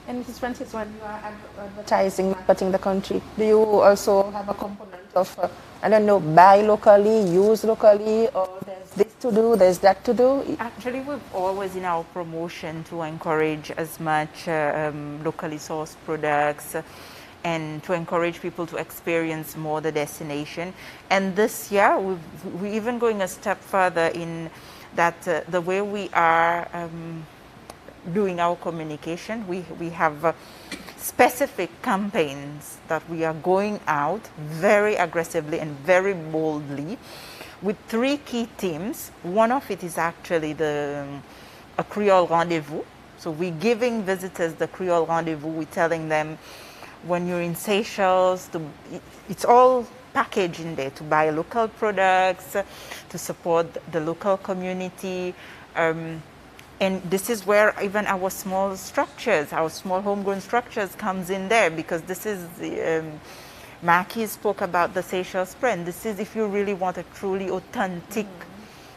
And Mrs. Francis, when you are advertising, marketing the country, do you also have a component of, buy locally, use locally, or there's this to do, there's that to do? Actually, we've always in our promotion to encourage as much locally sourced products and to encourage people to experience more the destination. And this year, we're even going a step further in that the way we are doing our communication, we have specific campaigns that we are going out very aggressively and very boldly with 3 key themes. One of it is actually a Creole rendezvous. So we're giving visitors the Creole rendezvous. We're telling them when you're in Seychelles, it's all packaged in there, to buy local products, to support the local community. And this is where even our small structures, our small homegrown structures comes in there, because this is, Mackie spoke about the Seychelles brand. This is if you really want a truly authentic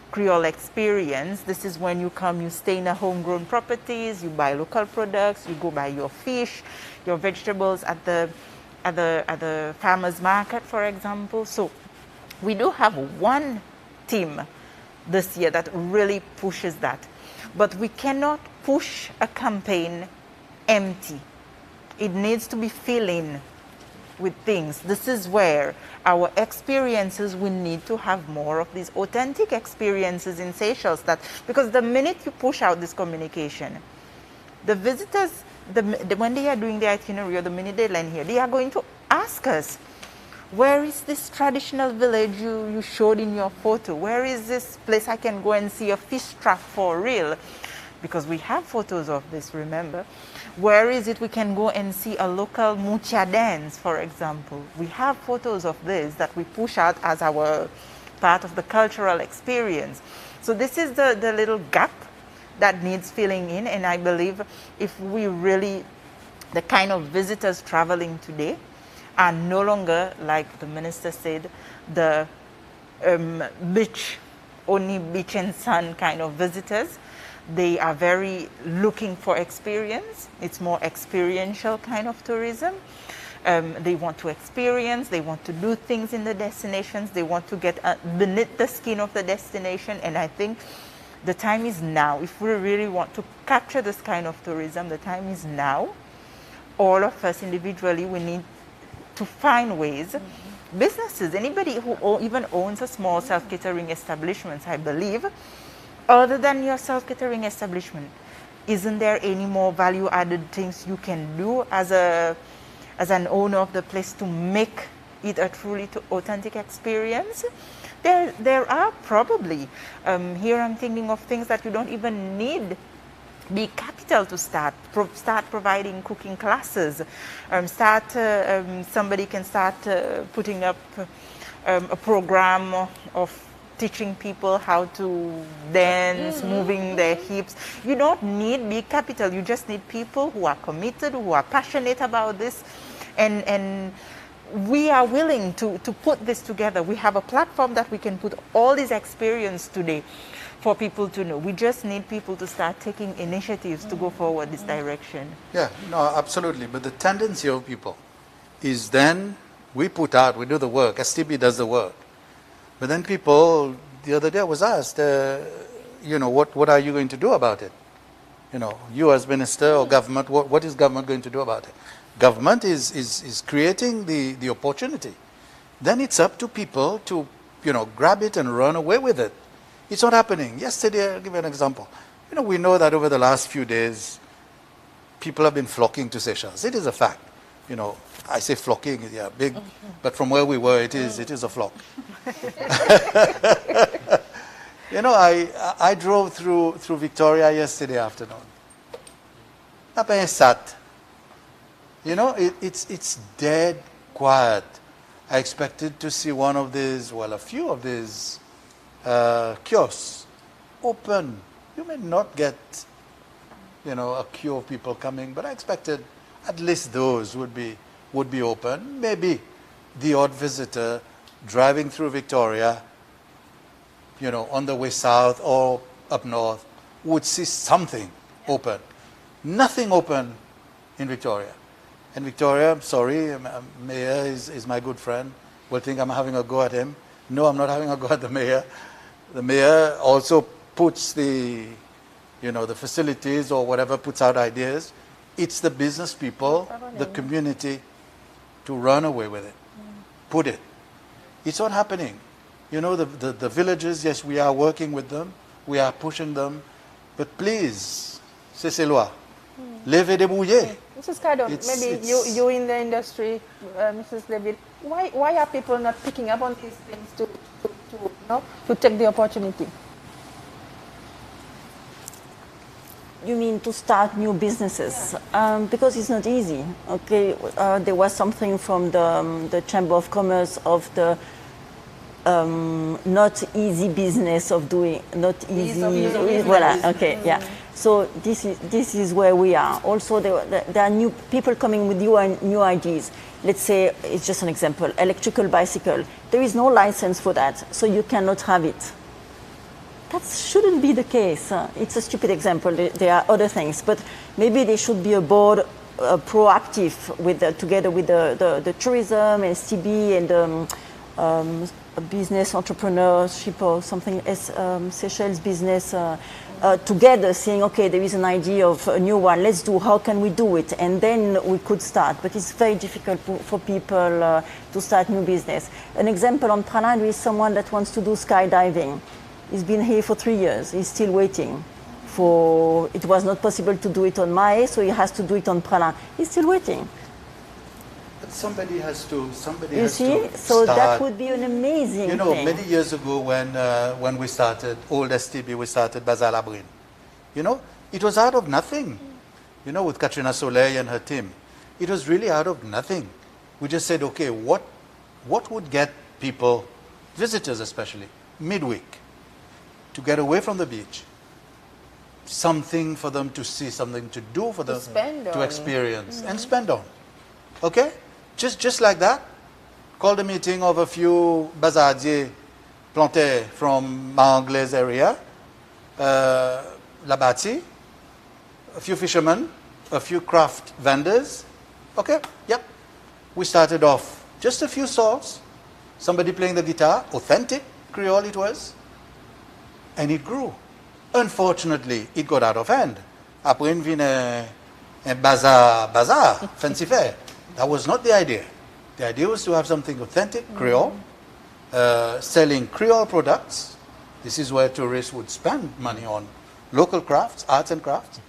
Creole experience. This is when you come, you stay in a homegrown properties, you buy local products, you go buy your fish, your vegetables at the farmer's market, for example. So we do have one team this year that really pushes that. But we cannot push a campaign empty. It needs to be filling with things. This is where our experiences, we need to have more of these authentic experiences in Seychelles. Because the minute you push out this communication, the visitors, when they are doing the itinerary or the minute they land here, they are going to ask us, where is this traditional village you showed in your photo? Where is this place I can go and see a fish trap for real? Because we have photos of this, remember? Where is it we can go and see a local mucha dance, for example? We have photos of this that we push out as our part of the cultural experience. So this is the little gap that needs filling in, and I believe if we really, the kind of visitors traveling today are no longer, like the minister said, the beach, only beach and sun kind of visitors. They are very looking for experience. It's more experiential kind of tourism. They want to experience, they want to do things in the destinations, they want to get beneath the skin of the destination, and I think the time is now. If we really want to capture this kind of tourism, the time is now. All of us individually, we need to find ways. Businesses, anybody who even owns a small self-catering establishment, I believe, other than your self-catering establishment, isn't there any more value-added things you can do as an owner of the place to make it a truly authentic experience? There are probably, here I'm thinking of things that you don't even need big capital to start providing cooking classes. Somebody can start putting up a program of teaching people how to dance, moving their hips. You don't need big capital. You just need people who are committed, who are passionate about this, and we are willing to put this together. We have a platform that we can put all this experience today for people to know. We just need people to start taking initiatives to go forward this direction. Yeah, no, absolutely. But the tendency of people is then we put out, we do the work, STB does the work. But then people, the other day I was asked, what are you going to do about it? You as minister or government, what is government going to do about it? Government is creating the opportunity. Then it's up to people to, grab it and run away with it. It's not happening. Yesterday, I'll give you an example. We know that over the last few days, people have been flocking to Seychelles. It is a fact. I say flocking, yeah, big, but from where we were, it is a flock. I drove through Victoria yesterday afternoon. It's dead quiet. I expected to see one of these, a few of these kiosks open. You may not get, a queue of people coming, but I expected at least those would be open. Maybe the odd visitor driving through Victoria, on the way south or up north, would see something open. Nothing open in Victoria. And Victoria, I'm sorry, Mayor is my good friend, will think I'm having a go at him. No, I'm not having a go at the Mayor. The Mayor also puts the facilities or whatever, puts out ideas. It's the business people, the community, to run away with it, put it. It's not happening. The villages, yes, we are working with them, we are pushing them, but please, c'est loi. Levez débrouiller. Mrs. Cardo, maybe you in the industry, Mrs. David, why are people not picking up on these things to take the opportunity? You mean to start new businesses? Because it's not easy. Okay, there was something from the Chamber of Commerce of the not easy business of doing, not easy. Voilà. Okay. Yeah. So this is where we are. Also, there are new people coming with new ideas. Let's say, it's just an example, electrical bicycle. There is no license for that, so you cannot have it. That shouldn't be the case. It's a stupid example. There are other things, but maybe there should be a board proactive together with the tourism, STB, and business entrepreneurship or something, Seychelles business together saying, okay, there is an idea of a new one, let's do, how can we do it? And then we could start. But it's very difficult for people to start new business. An example on Praslin is someone that wants to do skydiving. He's been here for 3 years. He's still waiting. It was not possible to do it on Mae, so he has to do it on Praslin. He's still waiting. But somebody has to. You see, so start. that would be an amazing You know, thing. many years ago when we started, old STB, we started Bazar Labrine. You know, it was out of nothing. You know, with Katrina Soleil and her team. It was really out of nothing. We just said, okay, what would get people, visitors especially, midweek, to get away from the beach? Something for them to see, something to do for them to experience and spend on. Okay? Just like that. Called a meeting of a few bazardiers plantés from Anglaise area, La Bâtie, a few fishermen, a few craft vendors. Okay? Yep. We started off just a few songs, somebody playing the guitar, authentic Creole it was, and it grew. Unfortunately, it got out of hand. Après, il vient un bazar, fancy fair. That was not the idea. The idea was to have something authentic, Creole, selling Creole products. This is where tourists would spend money on local crafts, arts and crafts.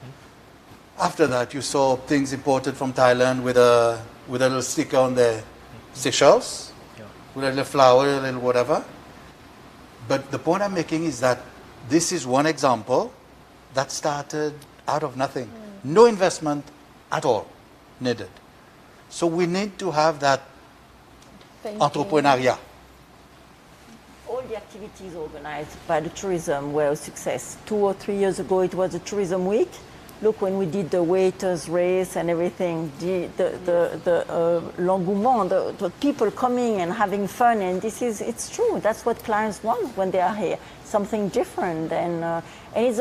After that, you saw things imported from Thailand with a little sticker on the Seychelles, with a little flower, a little whatever. But the point I'm making is that this is one example that started out of nothing. No investment at all needed. So we need to have that entrepreneuriat. All the activities organized by the tourism were a success. 2 or 3 years ago, it was a tourism week. Look, when we did the waiters race and everything, the l'engouement, the people coming and having fun, and it's true. That's what clients want when they are here, something different. And it's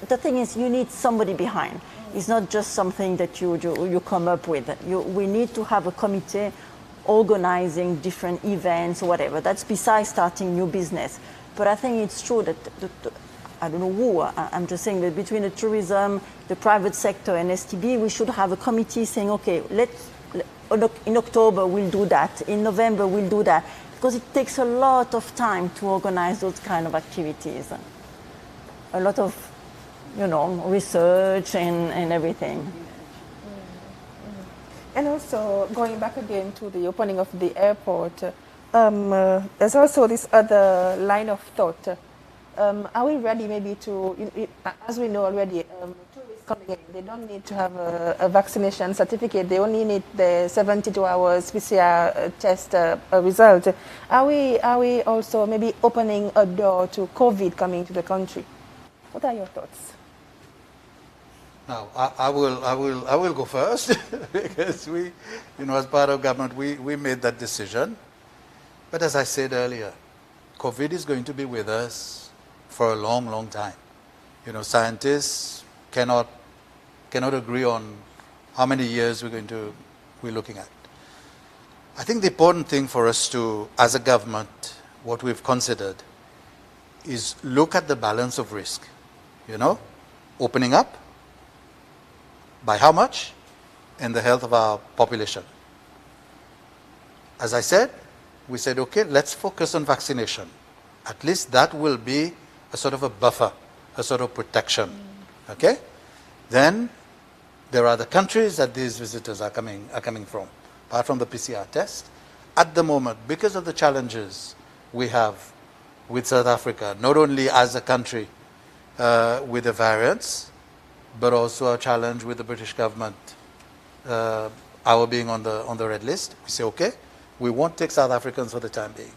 the thing is, you need somebody behind. It's not just something that you come up with. We need to have a committee organizing different events or whatever. That's besides starting new business. But I think it's true that I don't know who, I'm just saying that between the tourism, the private sector and STB, we should have a committee saying, okay, in October we'll do that, in November we'll do that, because it takes a lot of time to organize those kind of activities. A lot of, research and everything. And also, going back again to the opening of the airport, there's also this other line of thought. Are we ready maybe to, as we know already, tourists coming in, they don't need to have a vaccination certificate, they only need the 72 hours PCR test result. Are we also maybe opening a door to COVID coming to the country? What are your thoughts? Now, I will go first because we, as part of government, we made that decision. But as I said earlier, COVID is going to be with us for a long, long time. Scientists cannot agree on how many years we're looking at. I think the important thing for us to, as a government, what we've considered is look at the balance of risk. Opening up, by how much, and the health of our population. As I said, we said, okay, let's focus on vaccination. At least that will be a sort of a buffer, a sort of protection. Okay? Then there are the countries that these visitors are coming from, apart from the PCR test. At the moment, because of the challenges we have with South Africa, not only as a country with the variants, but also a challenge with the British government, our being on the red list. We say, okay, we won't take South Africans for the time being.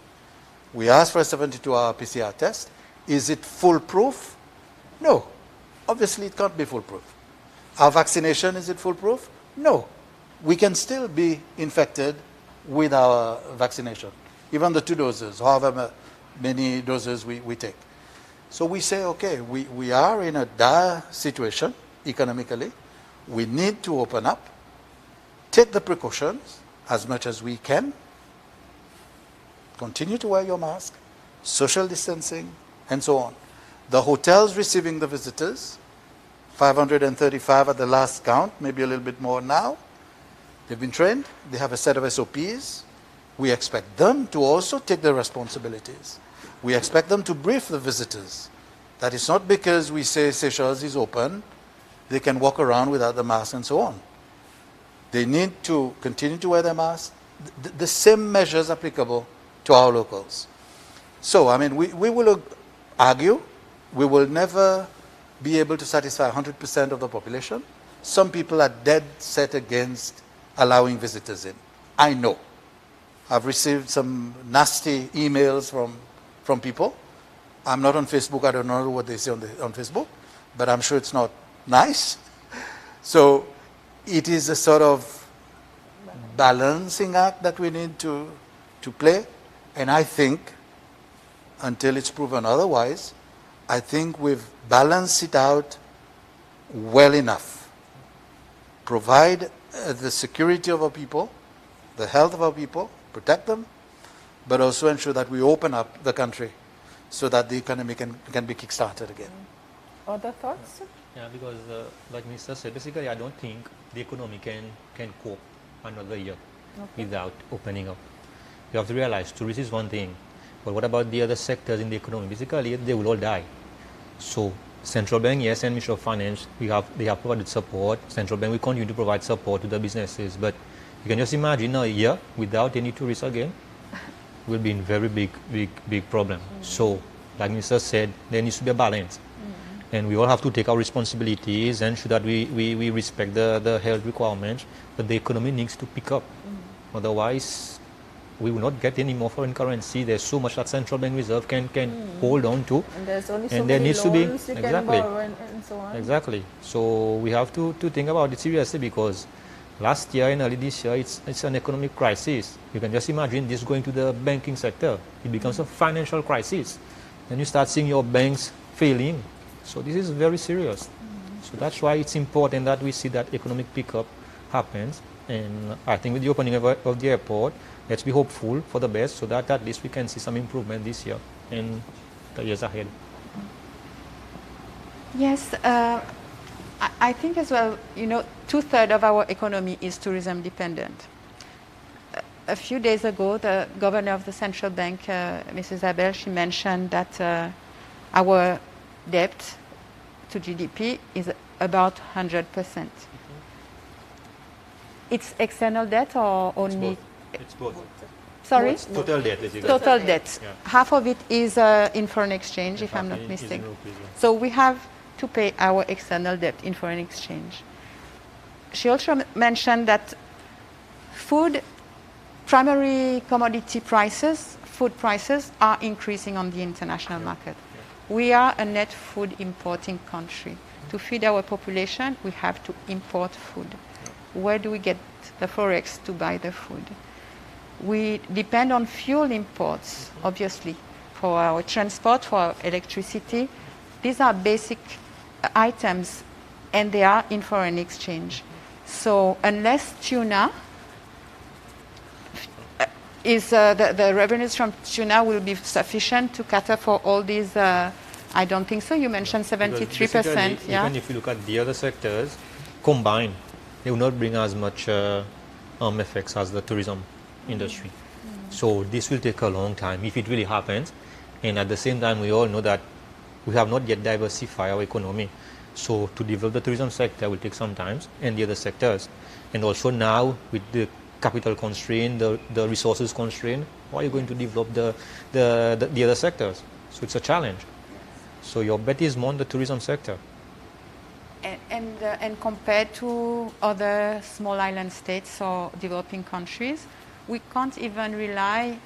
We asked for a 72-hour PCR test. Is it foolproof? No. Obviously, it can't be foolproof. Our vaccination, is it foolproof? No. We can still be infected with our vaccination, even the 2 doses, however many doses we take. So we say, okay, we are in a dire situation economically. We need to open up, take the precautions as much as we can, continue to wear your mask, social distancing, and so on. The hotels receiving the visitors, 535 at the last count, maybe a little bit more now. They've been trained. They have a set of SOPs. We expect them to also take their responsibilities. We expect them to brief the visitors. That it's not because we say Seychelles is open, they can walk around without the mask and so on. They need to continue to wear their mask. The same measures applicable to our locals. So, I mean, we will argue. We will never be able to satisfy 100% of the population. Some people are dead set against allowing visitors in. I know. I've received some nasty emails from people. I'm not on Facebook. I don't know what they say on Facebook, but I'm sure it's not nice. So it is a sort of balancing act that we need to play. And I think, until it's proven otherwise, I think we've balanced it out well enough. Provide the security of our people, the health of our people, protect them, but also ensure that we open up the country so that the economy can be kick-started again. Other thoughts? Yeah, because like Mr. said, basically I don't think the economy can cope another year without opening up. You have to realize tourism is one thing, but what about the other sectors in the economy? Basically, they will all die. So Central Bank, yes, and Ministry of Finance, they have provided support. Central Bank will continue to provide support to the businesses, but you can just imagine a year without any tourists again will be in very big problem. So, like Mr. said, there needs to be a balance. And we all have to take our responsibilities and ensure that we respect the health requirements, but the economy needs to pick up. Otherwise, we will not get any more foreign currency. There's so much that central bank reserve can hold on to. And there's only so and there many needs loans to be you can borrow and so on. Exactly. So we have to think about it seriously, because last year and early this year, it's an economic crisis. You can just imagine this going to the banking sector. It becomes a financial crisis. Then you start seeing your banks failing. So this is very serious. So that's why it's important that we see that economic pickup happens. And I think with the opening of the airport, let's be hopeful for the best so that at least we can see some improvement this year and the years ahead. Yes, I think as well, 2/3 of our economy is tourism dependent. A few days ago, the governor of the central bank, Mrs. Abel, she mentioned that our debt to GDP is about 100%. It's external debt or only? It's both. Sorry? It's total debt, basically. Total debt. Yeah. Half of it is in foreign exchange, if I'm not mistaken. Rupees, yeah. So we have to pay our external debt in foreign exchange. She also mentioned that primary commodity prices, food prices, are increasing on the international market. We are a net food importing country. To feed our population, we have to import food. Where do we get the forex to buy the food? We depend on fuel imports, obviously, for our transport, for our electricity. These are basic items, and they are in foreign exchange. So unless tuna the revenues from tuna will be sufficient to cater for all these, I don't think so. You mentioned 73%. Yeah. Even if you look at the other sectors combined, they will not bring as much effects as the tourism industry. So this will take a long time if it really happens. And at the same time, we all know that we have not yet diversified our economy. So to develop the tourism sector will take some time, and the other sectors. And also now with the capital constraint, the resources constraint, how are you going to develop the other sectors? So it's a challenge. So your bet is more on the tourism sector. And compared to other small island states or developing countries, we can't even rely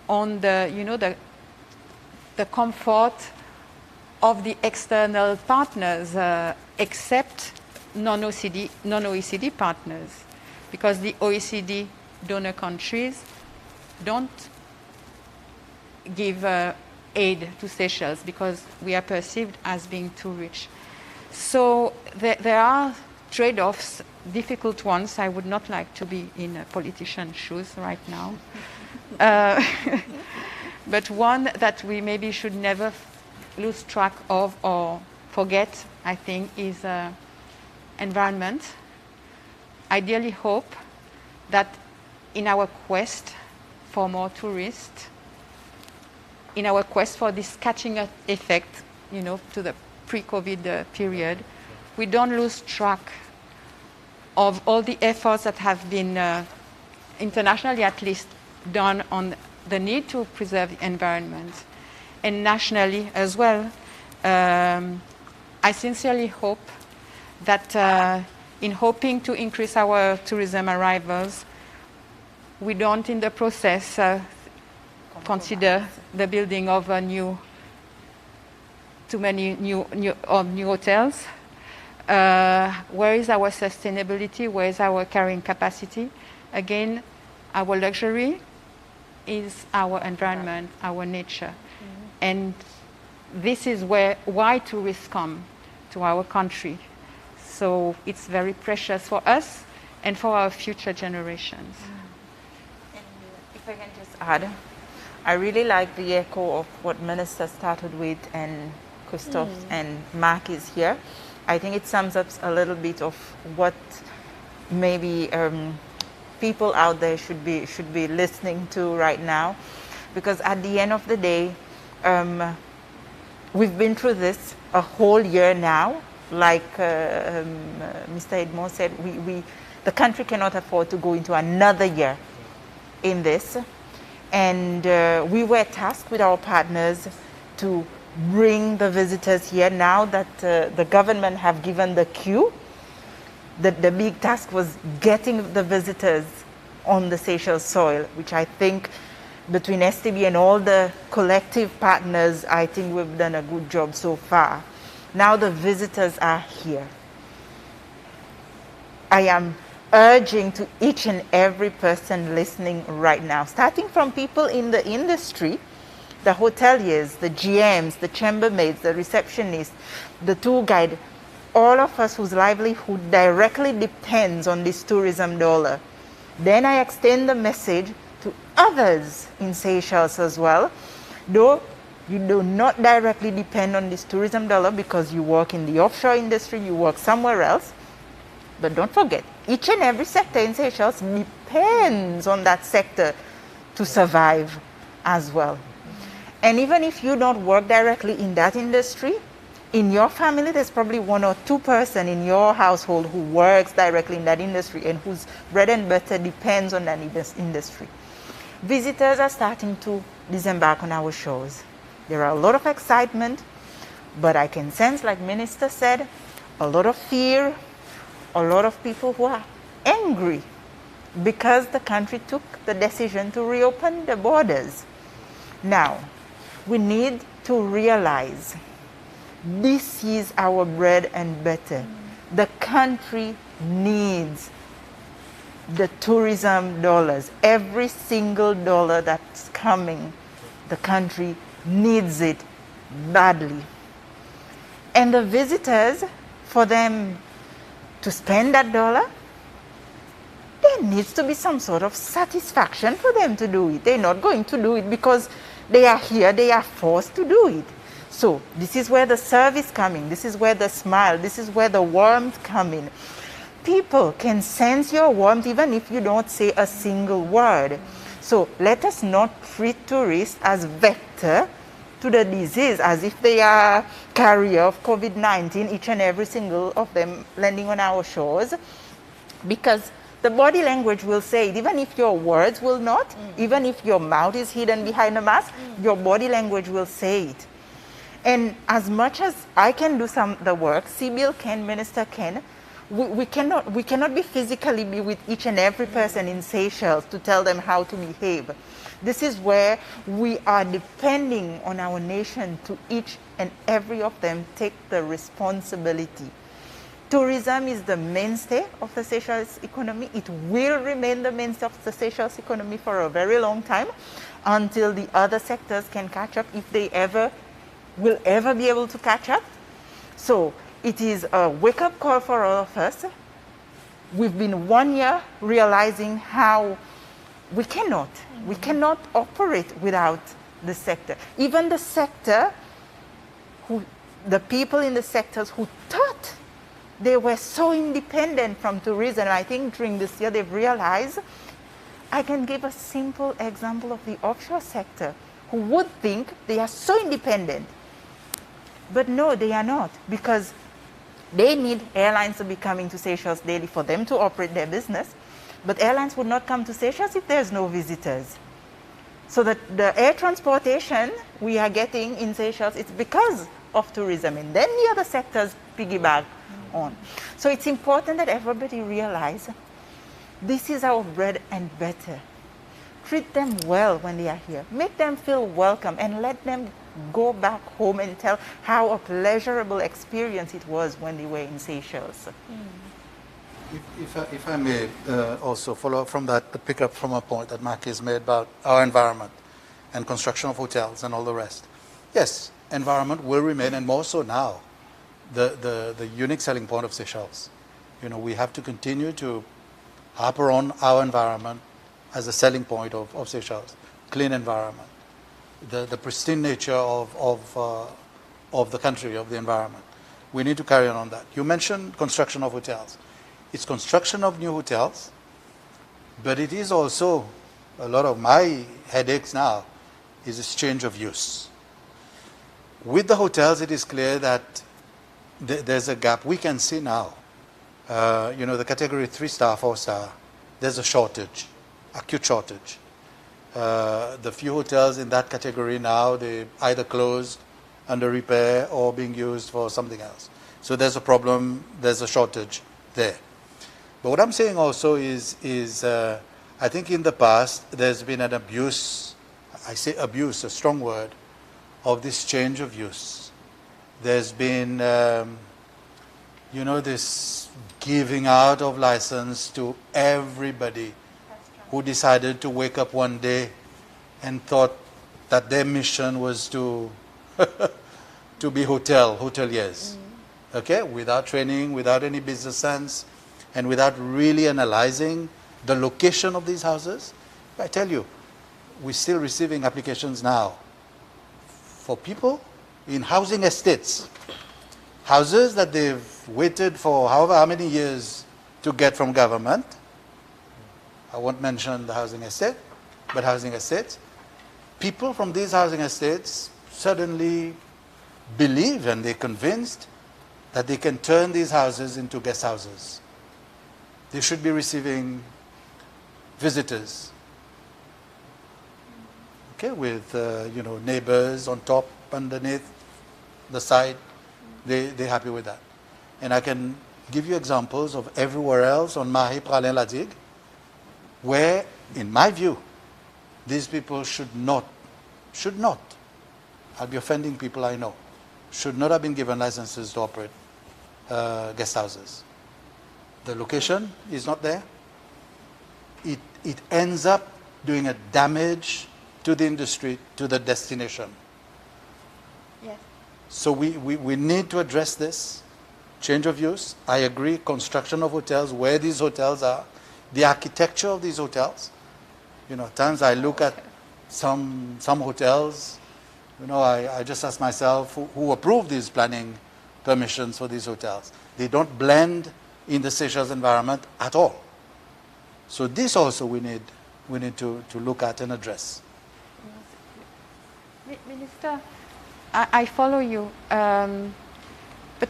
on the comfort of the external partners, except non-OECD partners, because the OECD donor countries don't give aid to Seychelles because we are perceived as being too rich. So there are trade-offs, difficult ones. I would not like to be in a politician's shoes right now. But one that we maybe should never lose track of or forget, I think, is environment. Ideally hope that in our quest for more tourists, in our quest for this catching up effect, to the pre-COVID period, we don't lose track of all the efforts that have been internationally at least done on the need to preserve the environment, and nationally as well. I sincerely hope that in hoping to increase our tourism arrivals, we don't in the process consider the building of too many new hotels. Where is our sustainability? Where is our carrying capacity? Again, our luxury is our environment, our nature. And this is why tourists come to our country. So it's very precious for us and for our future generations. And if I can just add, I really like the echo of what Minister started with, and Christophe and Mark is here. I think it sums up a little bit of what maybe people out there should be listening to right now, because at the end of the day, we've been through this a whole year now. Like Mr. Edmond said, the country cannot afford to go into another year in this. And we were tasked with our partners to bring the visitors here. Now that the government have given the cue, the big task was getting the visitors on the Seychelles soil, which I think between STB and all the collective partners, I think we've done a good job so far. Now the visitors are here. I am urging to each and every person listening right now, starting from people in the industry, the hoteliers, the GMs, the chambermaids, the receptionists, the tour guide, all of us whose livelihood directly depends on this tourism dollar. Then I extend the message to others in Seychelles as well. Though you do not directly depend on this tourism dollar because you work in the offshore industry, you work somewhere else. But don't forget, each and every sector in Seychelles depends on that sector to survive as well. And even if you don't work directly in that industry, in your family, there's probably 1 or 2 person in your household who works directly in that industry and whose bread and butter depends on that industry. Visitors are starting to disembark on our shores. There are a lot of excitement, but I can sense, like Minister said, a lot of fear, a lot of people who are angry because the country took the decision to reopen the borders. Now, we need to realize this is our bread and butter. The country needs the tourism dollars. Every single dollar that's coming, the country needs it badly. And the visitors, for them to spend that dollar, there needs to be some sort of satisfaction for them to do it. They're not going to do it because they are here, they are forced to do it. So this is where the service comes in, this is where the smile, this is where the warmth comes in. People can sense your warmth even if you don't say a single word. So let us not treat tourists as vector to the disease, as if they are carrier of COVID-19, each and every single of them landing on our shores, because the body language will say it, even if your words will not, even if your mouth is hidden behind a mask, your body language will say it. And as much as I can do the work, Sibyl can, Minister can, we cannot be physically be with each and every person in Seychelles to tell them how to behave. This is where we are depending on our nation to each and every of them take the responsibility. Tourism is the mainstay of the Seychelles economy. It will remain the mainstay of the Seychelles economy for a very long time until the other sectors can catch up, if they will ever be able to catch up. So it is a wake-up call for all of us. We've been 1 year realizing how we cannot operate without the sector. Even the sector the people in the sectors who thought they were so independent from tourism. I think during this year they've realized. I can give a simple example of the offshore sector, who would think they are so independent. But no, they are not, because they need airlines to be coming to Seychelles daily for them to operate their business. But airlines would not come to Seychelles if there's no visitors. So the air transportation we are getting in Seychelles, it's because of tourism. And then the other sectors piggyback on. So it's important that everybody realize this is our bread and butter. Treat them well when they are here. Make them feel welcome and let them go back home and tell how a pleasurable experience it was when they were in Seychelles. If I may also follow up from that, but pick up from a point that Mark has made about our environment and construction of hotels and all the rest. Yes, environment will remain, and more so now, the unique selling point of Seychelles. You know, we have to continue to harper on our environment as a selling point of Seychelles. Clean environment, the pristine nature of the country, of the environment. We need to carry on that. You mentioned construction of hotels. It's construction of new hotels, but it is also, a lot of my headaches now is this change of use. With the hotels, it is clear that there's a gap. We can see now, you know, the category 3-star, 4-star, there's a shortage, acute shortage. The few hotels in that category now, they either closed, under repair, or being used for something else. So there's a problem, there's a shortage there. But what I'm saying also is I think in the past there's been an abuse, I say abuse, a strong word, of this change of use. There's been, you know, this giving out of license to everybody who decided to wake up one day and thought that their mission was to to be hoteliers, okay, without training, without any business sense, and without really analyzing the location of these houses. I tell you, we're still receiving applications now for people in housing estates, houses that they've waited for how many years to get from government. I won't mention the housing estate, but housing estates. People from these housing estates suddenly believe, and they're convinced that they can turn these houses into guest houses. They should be receiving visitors, okay, with you know, neighbors on top, underneath, the side. They're happy with that. And I can give you examples of everywhere else on Mahe, Pralin, Ladig, where, in my view, these people should not, I'll be offending people I know, should not have been given licenses to operate guest houses. The location is not there. It ends up doing a damage to the industry, to the destination. Yes. So we need to address this. Change of use, I agree. Construction of hotels, where these hotels are, the architecture of these hotels. You know, at times I look at some hotels, you know, I just ask myself, who approved these planning permissions for these hotels? They don't blend in the Seychelles environment at all. So this also we need to look at and address. Minister, I follow you, but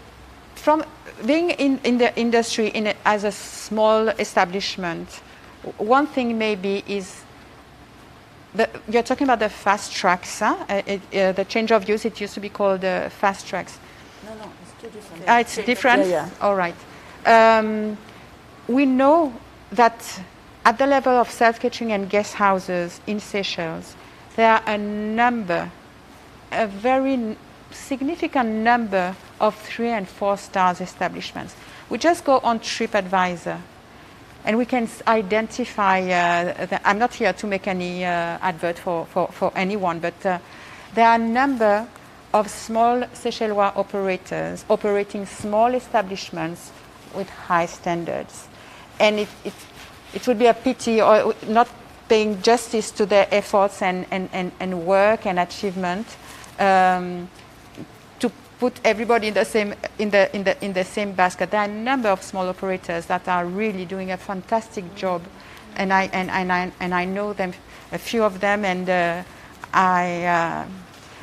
from being in the industry as a small establishment, one thing maybe is you're talking about the fast tracks, huh? The change of use, it used to be called fast tracks. No, it's two different. It's different? Yeah. All right. We know that at the level of self-catering and guest houses in Seychelles, there are a very significant number of 3 and 4 stars establishments. We just go on TripAdvisor and we can identify, I'm not here to make any advert for anyone, but there are a number of small Seychellois operators operating small establishments with high standards. And it would be a pity or not paying justice to their efforts and work and achievement to put everybody in the same basket. There are a number of small operators that are really doing a fantastic job, and I know them, a few of them, and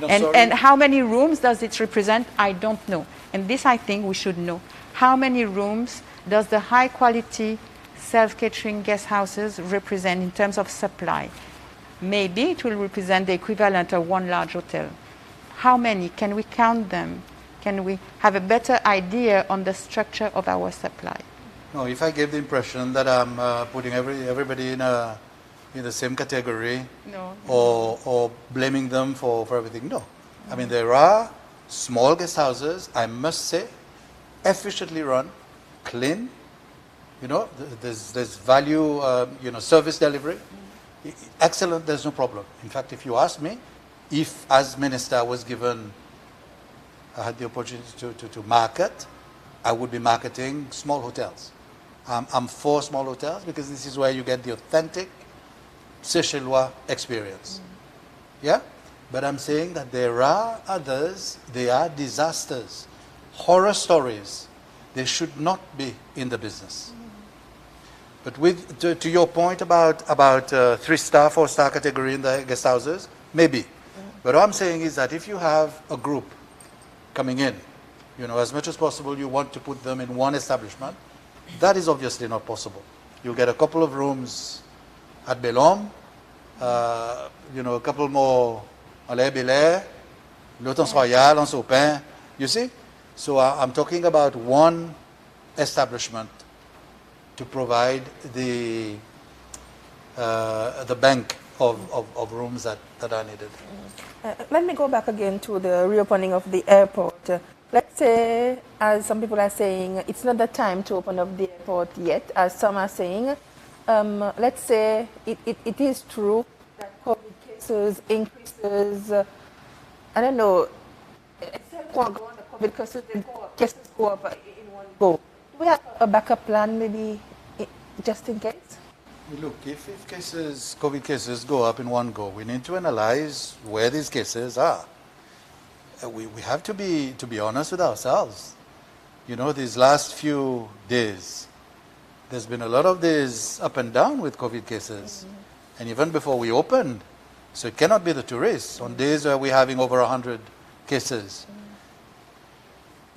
and how many rooms does it represent? I don't know, and this I think we should know. How many rooms does the high quality self-catering guest houses represent in terms of supply? Maybe it will represent the equivalent of one large hotel. How many? Can we count them? Can we have a better idea on the structure of our supply? No, if I gave the impression that I'm putting everybody in the same category, No. or blaming them for everything, no. I mean, there are small guest houses, I must say, efficiently run, clean, there's value, service delivery, excellent, there's no problem. In fact, if you ask me, if as minister I had the opportunity to market, I would be marketing small hotels. I'm for small hotels because this is where you get the authentic Seychellois experience. Yeah? But I'm saying that there are others, they are disasters, horror stories. They should not be in the business. But to your point about 3-star, 4-star category in the guest houses, maybe. But what I'm saying is that if you have a group coming in, as much as possible you want to put them in one establishment, that is obviously not possible. You'll get a couple of rooms at Belhomme, a couple more à l'Air Belair, l'Hôtel Royal, en Saupin, you see? So I'm talking about one establishment to provide the bank of rooms that are needed. Let me go back again to the reopening of the airport. Let's say, as some people are saying, it's not the time to open up the airport yet, as some are saying. Let's say it is true that COVID cases increases, I don't know, COVID cases go up in one go. Do we have a backup plan maybe just in case? Look, if COVID cases go up in one go, we need to analyze where these cases are. We have to be honest with ourselves. These last few days, there's been a lot of days up and down with COVID cases. And even before we opened, so it cannot be the tourists. On days where we're having over 100 cases.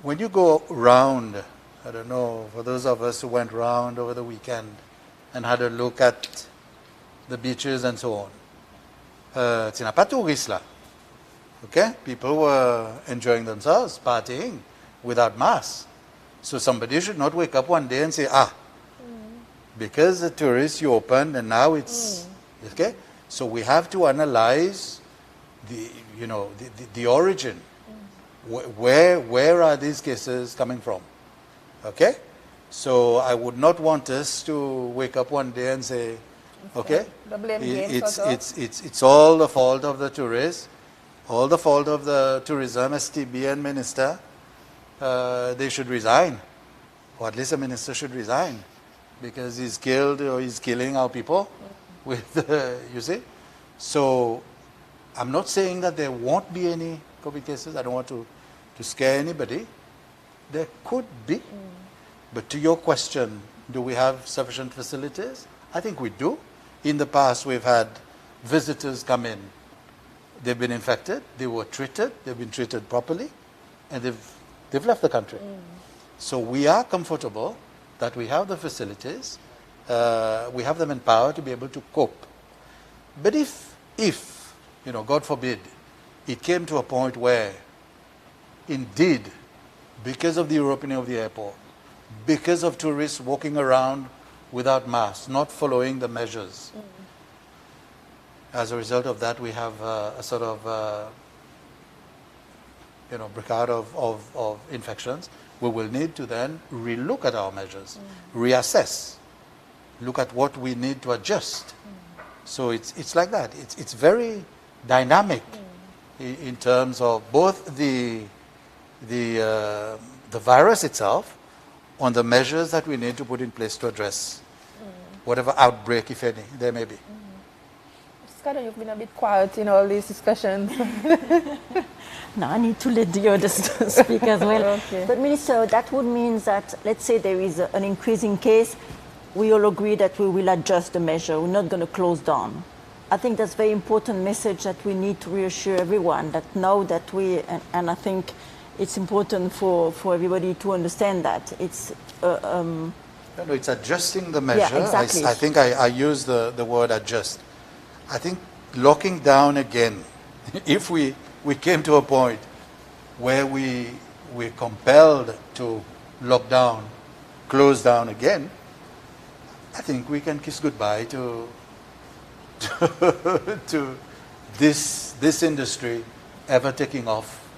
When you go round, I don't know, for those of us who went round over the weekend and had a look at the beaches and so on, tu n'as pas touristes là. Okay? People were enjoying themselves, partying, without masks. So somebody should not wake up one day and say, because the tourists you opened and now it's, okay? So we have to analyze the origin. Where are these cases coming from? Okay? So I would not want us to wake up one day and say, okay, The blame game it's all the fault of the tourists, all the fault of the tourism, STB and minister. They should resign, or at least the minister should resign, because he's killed or he's killing our people with, you see. So I'm not saying that there won't be any COVID cases. I don't want to scare anybody. There could be. But to your question, do we have sufficient facilities? I think we do. In the past, we've had visitors come in. They've been infected. They were treated. They've been treated properly. And they've left the country. So we are comfortable that we have the facilities. We have them empowered to be able to cope. But if God forbid, it came to a point where, indeed, because of the reopening of the airport, because of tourists walking around without masks, not following the measures, as a result of that, we have a sort of breakout of infections. We will need to then relook at our measures, reassess, look at what we need to adjust. So it's like that. It's very dynamic in terms of both the virus itself, on the measures that we need to put in place to address whatever outbreak, if any, there may be. Scott, you've been a bit quiet in all these discussions. No, I need to let the others speak as well. Okay. But Minister, that would mean that, let's say there is an increasing case, we all agree that we will adjust the measure. We're not going to close down. I think that's a very important message that we need to reassure everyone that now that and I think it's important for everybody to understand that. It's No, it's adjusting the measure. Yeah, exactly. I think I use the word adjust. I think locking down again, if we came to a point where we're compelled to lock down, close down again, I think we can kiss goodbye to this industry ever taking off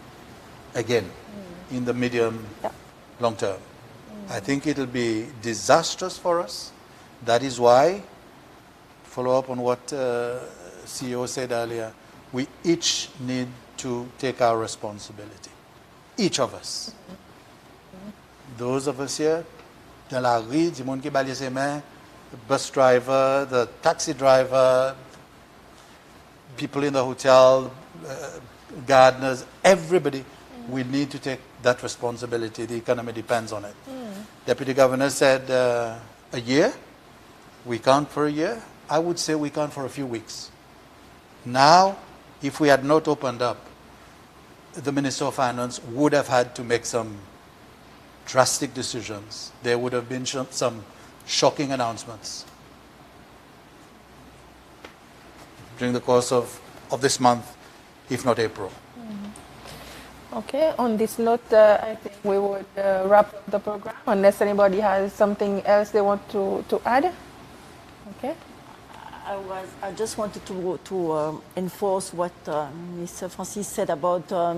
again in the medium, long term. I think it'll be disastrous for us. That is why, follow up on what CEO said earlier, we each need to take our responsibility. Each of us. Those of us here, dans la rue, du monde qui balaye ses mains, the bus driver, the taxi driver, people in the hotel, gardeners, everybody, we need to take that responsibility. The economy depends on it. Deputy Governor said a year. We can't for a year. I would say we can't for a few weeks. Now, if we had not opened up, the Minister of Finance would have had to make some drastic decisions. There would have been some shocking announcements during the course of this month, if not April. Okay, on this note, I think we would wrap up the program unless anybody has something else they want to add. Okay. I just wanted to enforce what Mr. Francis said about how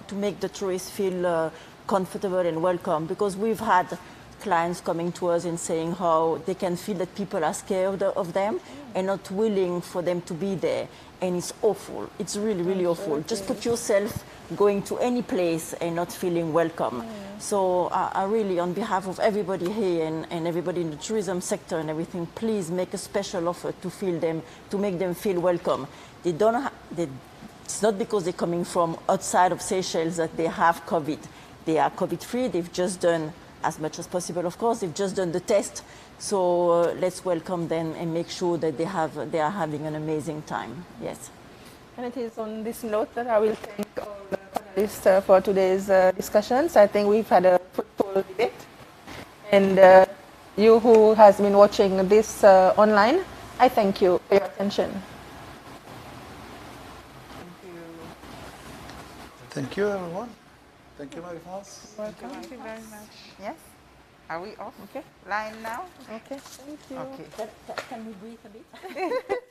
to make the tourists feel comfortable and welcome, because we've had clients coming to us and saying how they can feel that people are scared of them and not willing for them to be there. And it's awful. It's really, really awful. Just put yourself going to any place and not feeling welcome. So I really, on behalf of everybody here and everybody in the tourism sector and everything, please make a special offer to make them feel welcome. It's not because they're coming from outside of Seychelles that they have COVID. They are COVID-free. They've just done, as much as possible, of course, they've just done the test. So let's welcome them and make sure that they are having an amazing time. Yes. And it is on this note that I will thank all the panelists for today's discussions. I think we've had a fruitful debate. And you who has been watching this online, I thank you for your attention. Thank you, everyone. Thank you, Marie-France. Welcome. Thank you very much. Yes? Are we off? Okay. Line now? Okay. Thank you. Okay. Can we breathe a bit?